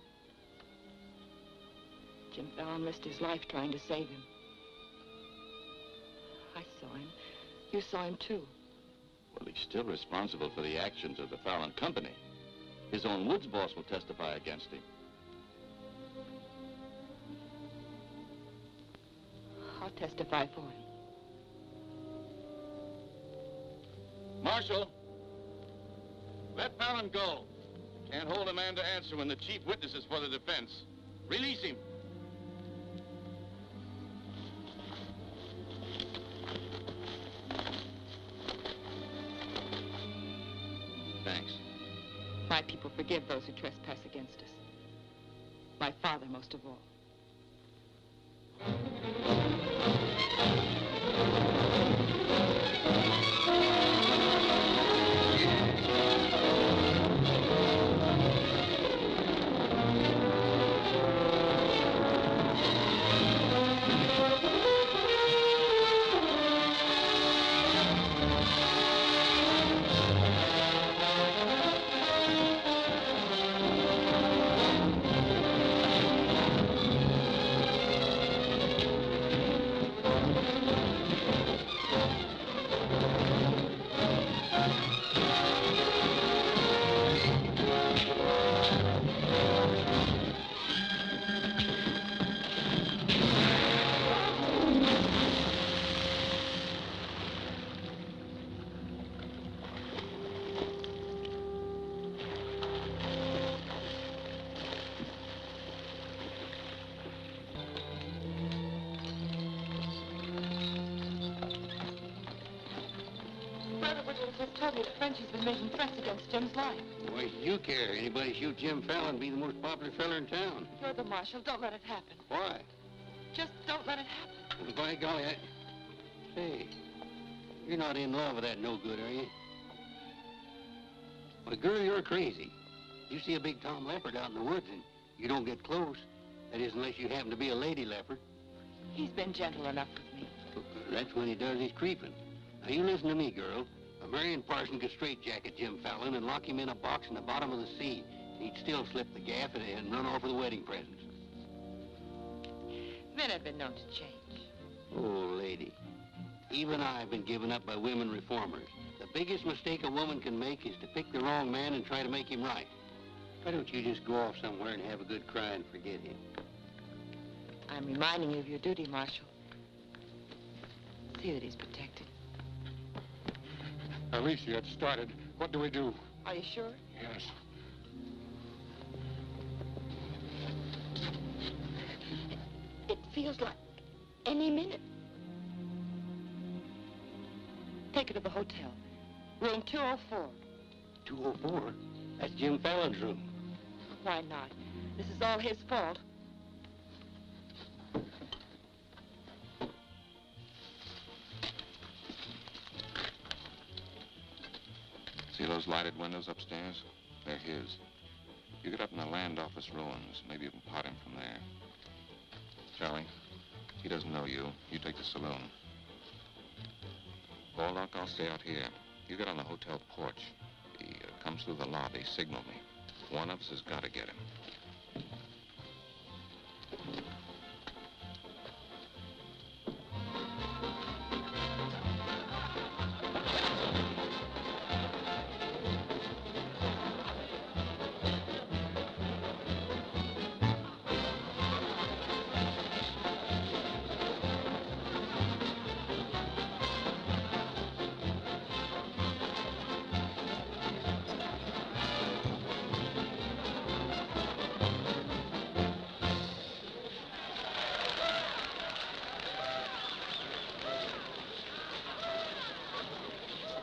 Jim Fallon risked his life trying to save him. I saw him. You saw him, too. Well, he's still responsible for the actions of the Fallon Company. His own woods boss will testify against him. I'll testify for him. Marshal, let Fallon go. Can't hold a man to answer when the chief witness is for the defense. Release him. Thanks. My people forgive those who trespass against us. My father most of all. Just told me that Frenchie's been making threats against Jim's life. Why should you care? Anybody shoot Jim Fallon, be the most popular fella in town. You're the marshal. Don't let it happen. Why? Just don't let it happen. Well, by golly, Say, you're not in love with that no-good, are you? Well, girl, you're crazy. You see a big tom leopard out in the woods and you don't get close, That is, unless you happen to be a lady leopard. He's been gentle enough with me. That's when he does his creeping. Now, you listen to me, girl. A Marion Parson could straitjacket Jim Fallon and lock him in a box in the bottom of the sea. He'd still slip the gaff and run off with the wedding presents. Men have been known to change. Oh, lady. Even I've been given up by women reformers. The biggest mistake a woman can make is to pick the wrong man and try to make him right. Why don't you just go off somewhere and have a good cry and forget him? I'm reminding you of your duty, Marshal. See that he's protected. Alicia, it started. What do we do? Are you sure? Yes. It feels like any minute. Take her to the hotel. Room 204. 204? That's Jim Fallon's room. Why not? This is all his fault. See those lighted windows upstairs? They're his. You get up in the land office ruins. Maybe you can pot him from there. Charlie, he doesn't know you. You take the saloon. Baldock, I'll stay out here. You get on the hotel porch. He comes through the lobby. Signal me. One of us has got to get him.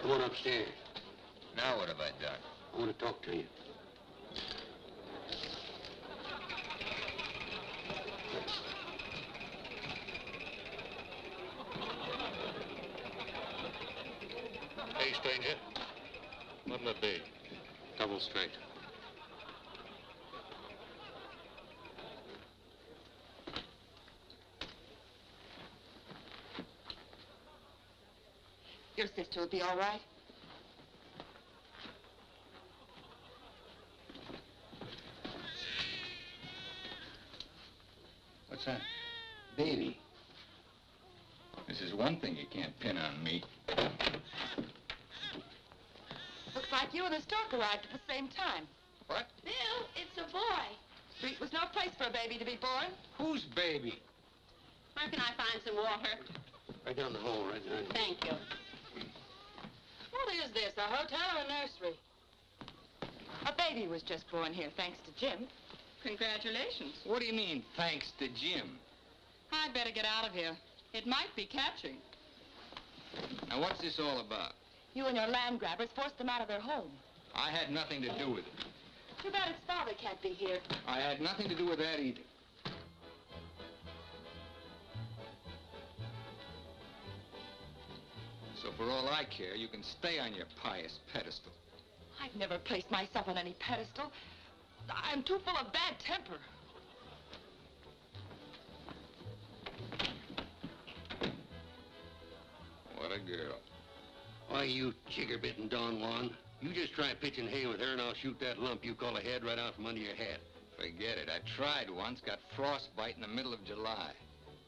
Come on upstairs. Now what have I done? I want to talk to you. Hey, stranger. What'll it be? Double straight. Your sister will be all right. What's that? Baby. This is one thing you can't pin on me. Looks like you and the stork arrived at the same time. What? Bill, it's a boy. Street was no place for a baby to be born. Whose baby? Where can I find some water? Right down the hall, right behind you. Thank you. What is this, a hotel or a nursery? A baby was just born here, thanks to Jim. Congratulations. What do you mean, thanks to Jim? I'd better get out of here. It might be catching. Now, what's this all about? You and your land grabbers forced them out of their home. I had nothing to do with it. Too bad its father can't be here. I had nothing to do with that either. So for all I care, you can stay on your pious pedestal. I've never placed myself on any pedestal. I'm too full of bad temper. What a girl. Why, you chigger-bitten Don Juan. You just try pitching hay with her and I'll shoot that lump you call a head right out from under your hat. Forget it. I tried once, got frostbite in the middle of July.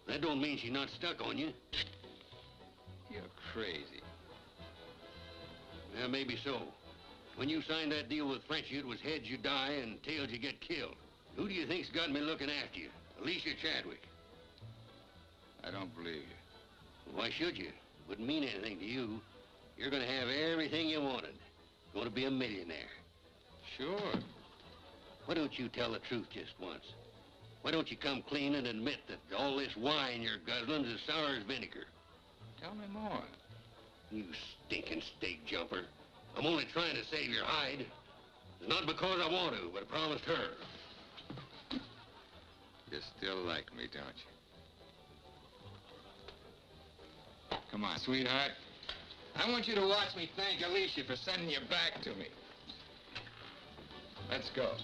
That don't mean she's not stuck on you. You're crazy. Yeah, maybe so. When you signed that deal with Frenchy, it was heads you die and tails you get killed. Who do you think's got me looking after you? Alicia Chadwick. I don't believe you. Why should you? Wouldn't mean anything to you. You're gonna have everything you wanted. Gonna be a millionaire. Sure. Why don't you tell the truth just once? Why don't you come clean and admit that all this wine you're guzzling's as sour as vinegar? Tell me more. You stinking steak jumper. I'm only trying to save your hide. It's not because I want to, but I promised her. You still like me, don't you? Come on, sweetheart. I want you to watch me thank Alicia for sending you back to me. Let's go.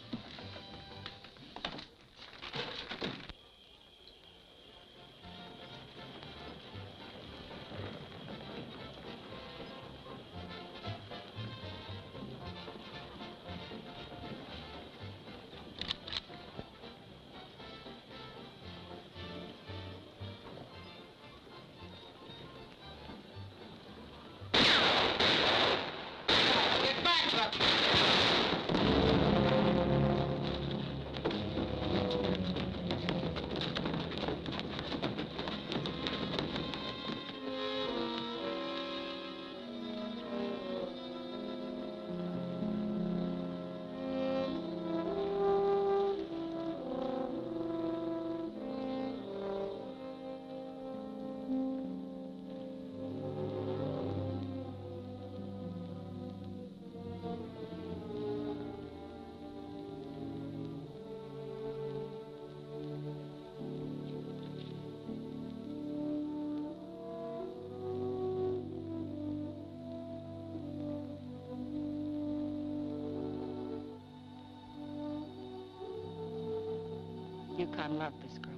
Yukon loved this girl.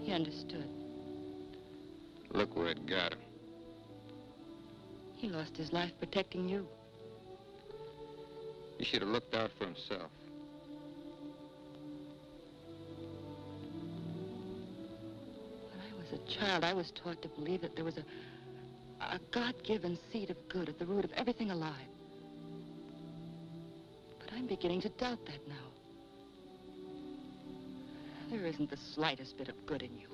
He understood. Look where it got him. He lost his life protecting you. He should have looked out for himself. When I was a child, I was taught to believe that there was a God-given seed of good at the root of everything alive. But I'm beginning to doubt that now. There isn't the slightest bit of good in you.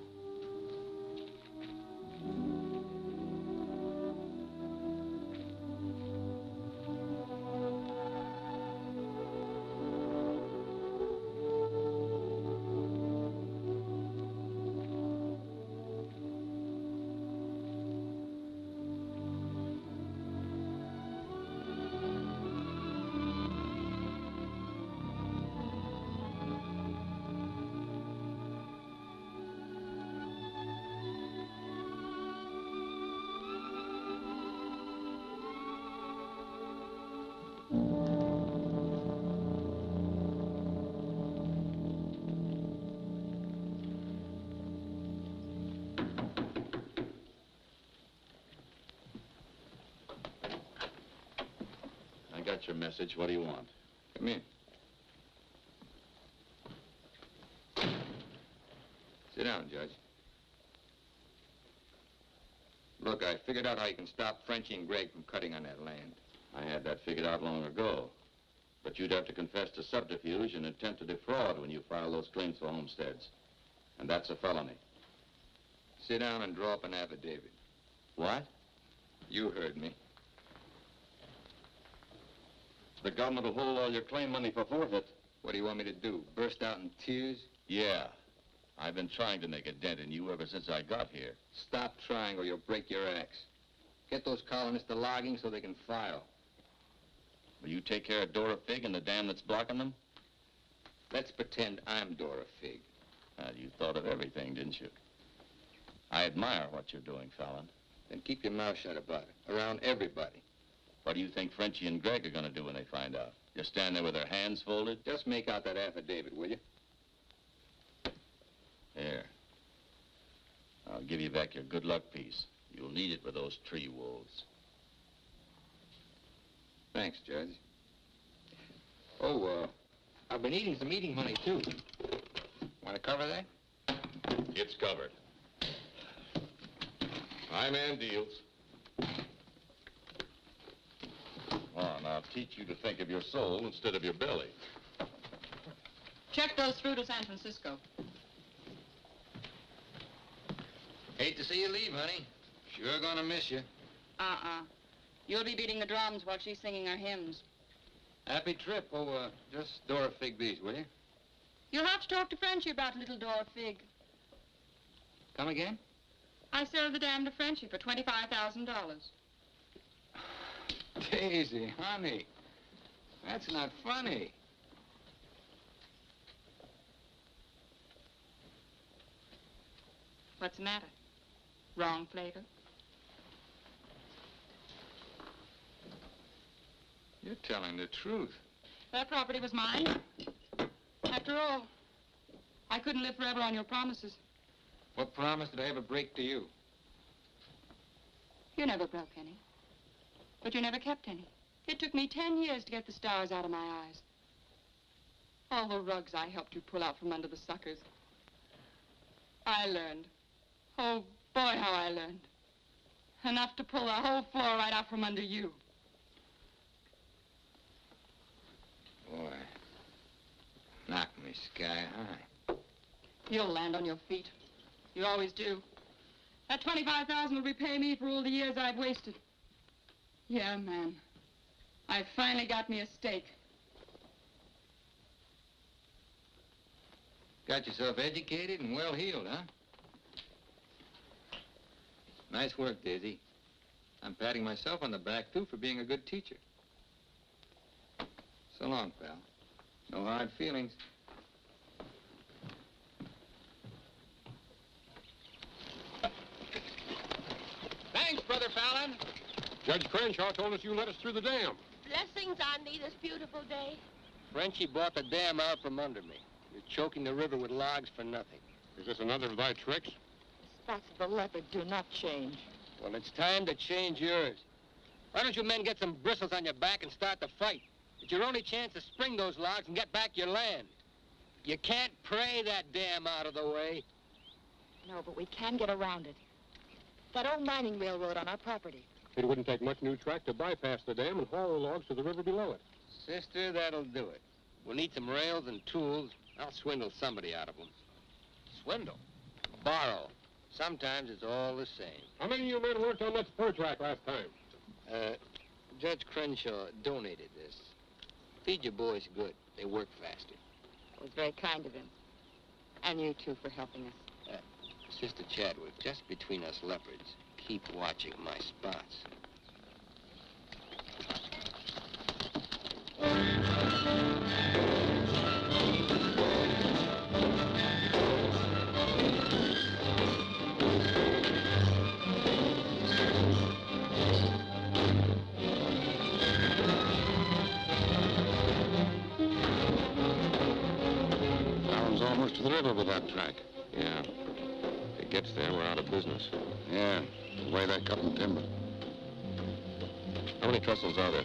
I got your message. What do you want? Come in. Sit down, Judge. Look, I figured out how you can stop Frenchie and Greg from cutting on that land. I had that figured out long ago. But you'd have to confess to subterfuge and attempt to defraud when you file those claims for homesteads. And that's a felony. Sit down and draw up an affidavit. What? You heard me. The government will hold all your claim money for forfeit. What do you want me to do? Burst out in tears? Yeah. I've been trying to make a dent in you ever since I got here. Stop trying or you'll break your axe. Get those colonists to logging so they can file. Will you take care of Dora Fig and the dam that's blocking them? Let's pretend I'm Dora Fig. You thought of everything, didn't you? I admire what you're doing, Fallon. Then keep your mouth shut about it, around everybody. What do you think Frenchie and Greg are going to do when they find out? Just stand there with their hands folded? Just make out that affidavit, will you? Here. I'll give you back your good luck piece. You'll need it with those tree wolves. Thanks, Judge. Oh, I've been eating some eating money, too. Want to cover that? It's covered. My man deals. On, I'll teach you to think of your soul instead of your belly. Check those through to San Francisco. Hate to see you leave, honey. Sure gonna miss you. You'll be beating the drums while she's singing her hymns. Happy trip. Oh, just Dora Fig these, will you? You'll have to talk to Frenchie about little Dora Fig. Come again? I sold the dam to Frenchie for $25,000. Daisy, honey. That's not funny. What's the matter? Wrong flavor? You're telling the truth. That property was mine. After all, I couldn't live forever on your promises. What promise did I ever break to you? You never broke any. But you never kept any. It took me 10 years to get the stars out of my eyes. All the rugs I helped you pull out from under the suckers. I learned. Oh, boy, how I learned. Enough to pull the whole floor right out from under you. Boy, knocked me sky high. You'll land on your feet. You always do. That $25,000 will repay me for all the years I've wasted. Yeah, man. I finally got me a stake. Got yourself educated and well-heeled, huh? Nice work, Daisy. I'm patting myself on the back, too, for being a good teacher. So long, pal. No hard feelings. Thanks, Brother Fallon. Judge Crenshaw told us you let us through the dam. Blessings on thee this beautiful day. Frenchy bought the dam out from under me. You're choking the river with logs for nothing. Is this another of thy tricks? The spots of the leopard do not change. Well, it's time to change yours. Why don't you men get some bristles on your back and start the fight? It's your only chance to spring those logs and get back your land. You can't pray that dam out of the way. No, but we can get around it. That old mining railroad on our property. It wouldn't take much new track to bypass the dam and haul the logs to the river below it. Sister, that'll do it. We'll need some rails and tools. I'll swindle somebody out of them. Swindle. Borrow. Sometimes it's all the same. How many of you men worked on that spur track last time? Judge Crenshaw donated this. Feed your boys good. They work faster. It was very kind of him. And you, too, for helping us. Sister Chadwick, just between us leopards, keep watching my spots. Fallon's almost to the river with that track. Yeah. If it gets there, we're out of business. Yeah, the way they're cutting timber. How many trestles are there?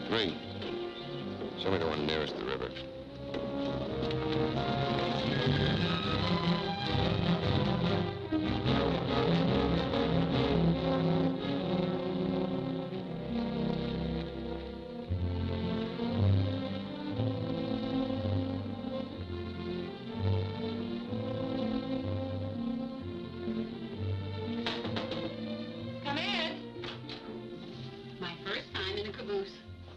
3. Show me the one nearest the river. Come in. My first time in a caboose.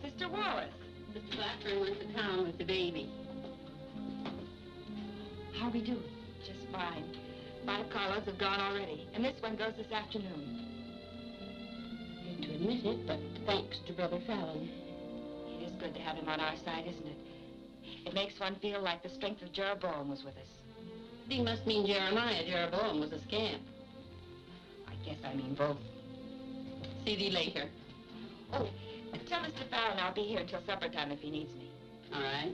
Sister Wallace. Mr. Blackburn went to town with the baby. How we do? Just fine. 5 carloads have gone already, and this one goes this afternoon. Hate to admit it, but thanks to Brother Fallon. It is good to have him on our side, isn't it? It makes one feel like the strength of Jeroboam was with us. He must mean Jeremiah. Jeroboam was a scamp. I guess I mean both. See thee later. Oh, tell Mr. Fallon I'll be here until supper time if he needs me. All right.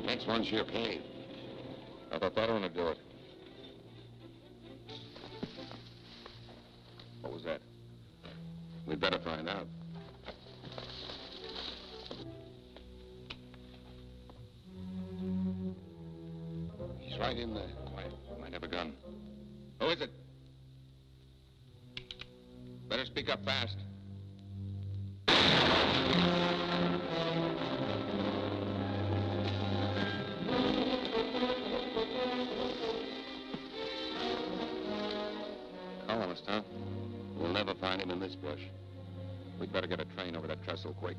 Next one's your pain. I thought that one would do it. What was that? We'd better find out. He's right in there. Might have a gun. Who is it? Better speak up fast. Colonist, huh? We'll never find him in this bush. We'd better get a train over that trestle quick.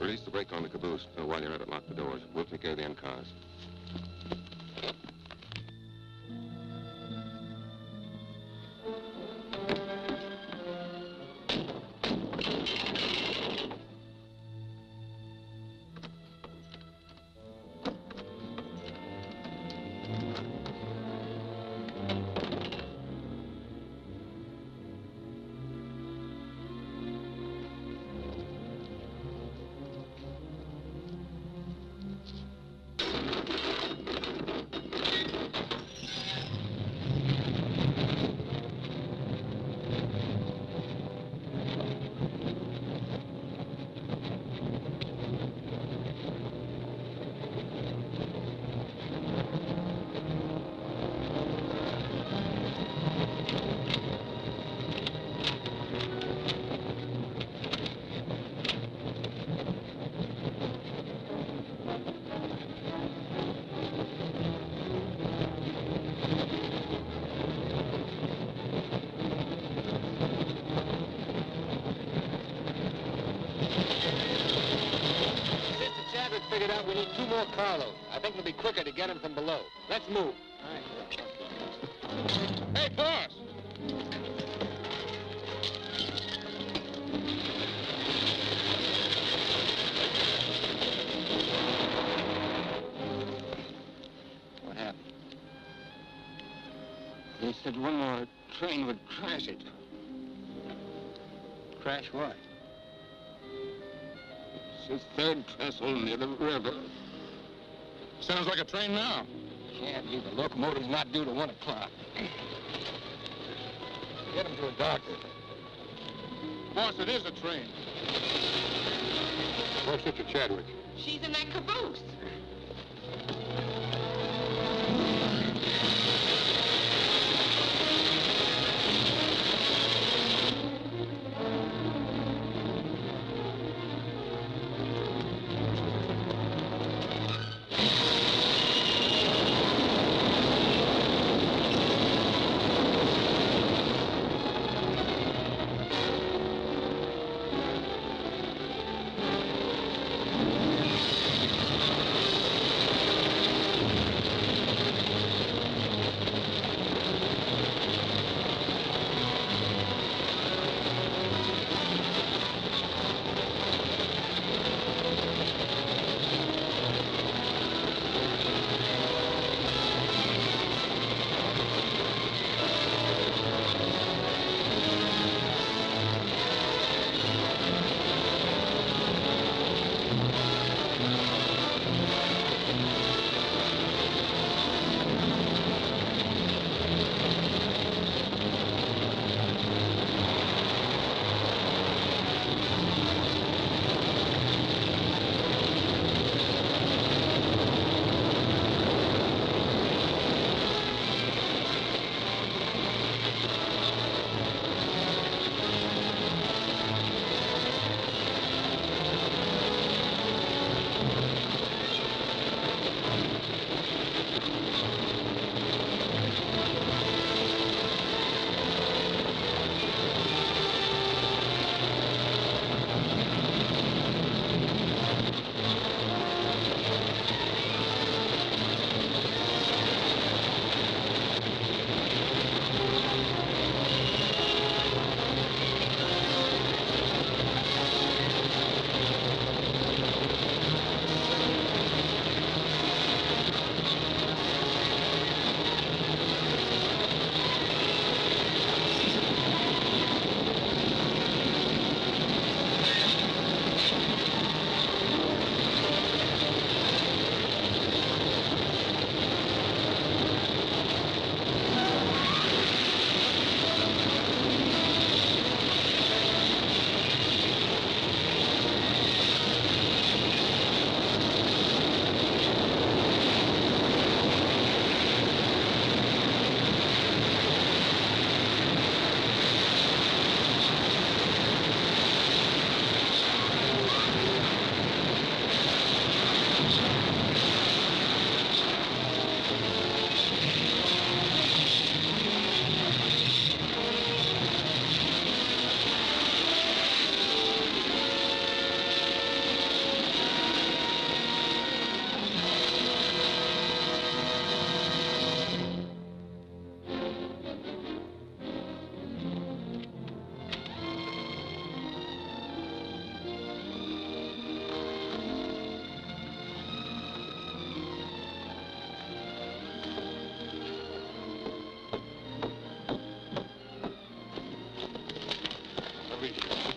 Release the brake on the caboose. While you're at it, lock the doors. We'll take care of the end cars. figured out we need 2 more carloads. I think it'll be quicker to get them from below. Let's move. Hey, boss! What happened? They said one more train would crash it. Crash what? It's the 3rd trestle near the river. Sounds like a train now. Can't be. The locomotive's not due to 1 o'clock. Get him to a doctor. Boss, it is a train. Where's Sister Chadwick? She's in that caboose.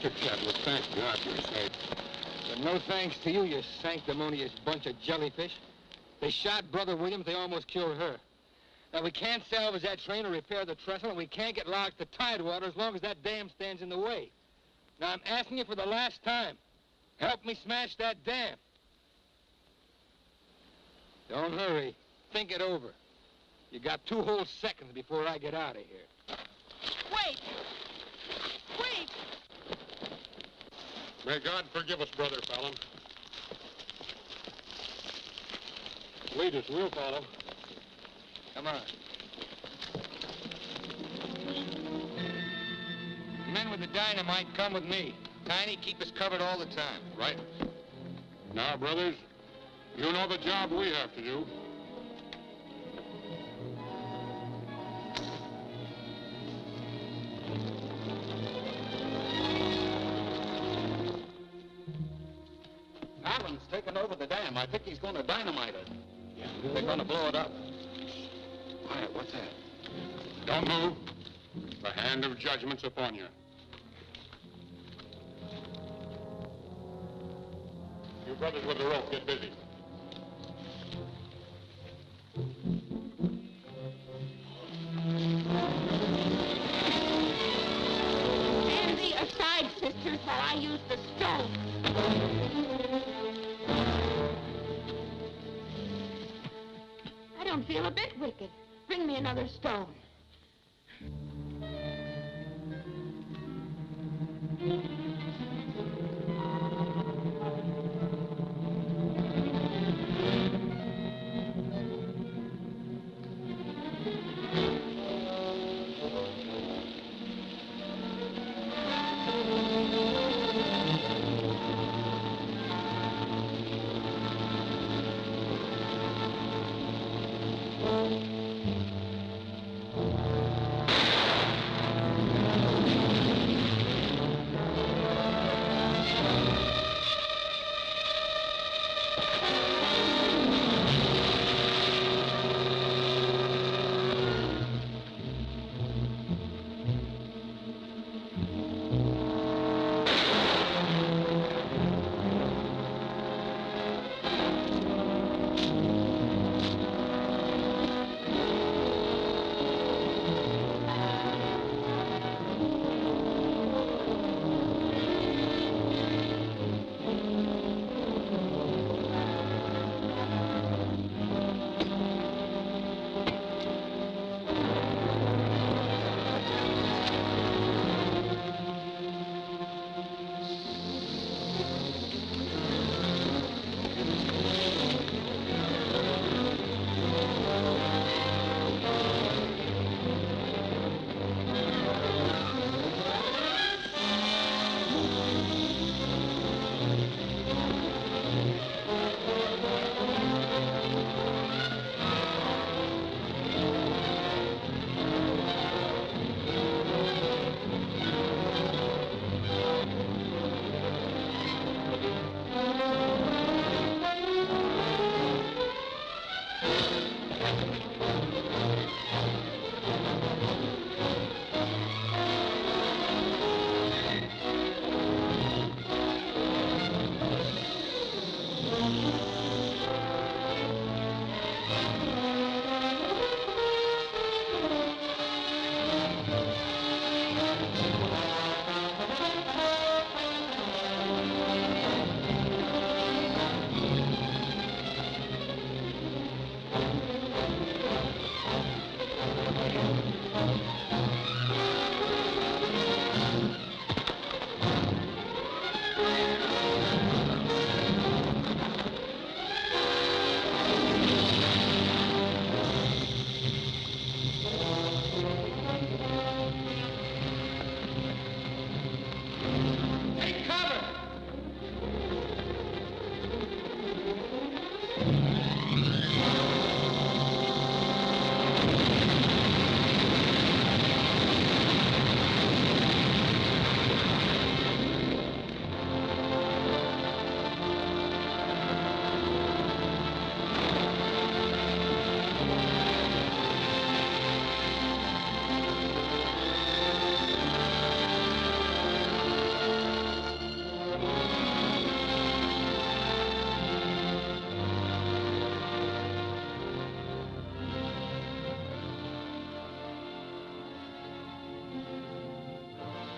Sister Chadwick, thank God you're safe. But no thanks to you, you sanctimonious bunch of jellyfish. They shot Brother Williams, they almost killed her. Now, we can't salvage that train or repair the trestle, and we can't get locked to Tidewater as long as that dam stands in the way. Now, I'm asking you for the last time. Help me smash that dam. Don't hurry. Think it over. You got 2 whole seconds before I get out of here. Wait! Wait! May God forgive us, Brother Fallon. Lead us, we'll follow. Come on. The men with the dynamite come with me. Tiny, keep us covered all the time. Right. Now, brothers, You know the job we have to do. Fallon's taken over the dam. I think he's going to dynamite it. Yeah. They're going to blow it up. Quiet, what's that? Don't move. The hand of judgment's upon you. You brothers with the rope, get busy. Stand thee aside, sisters, while I use the stone. I don't feel a bit wicked. Bring me another stone.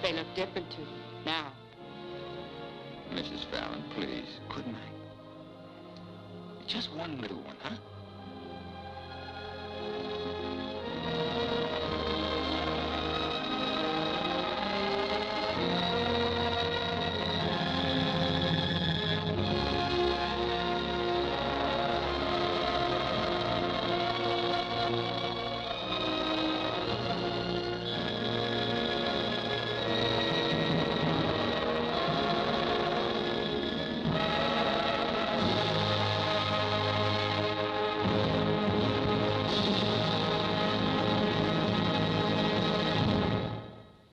They look different to you now. Mrs. Fallon, please, good night. Just one little one, huh?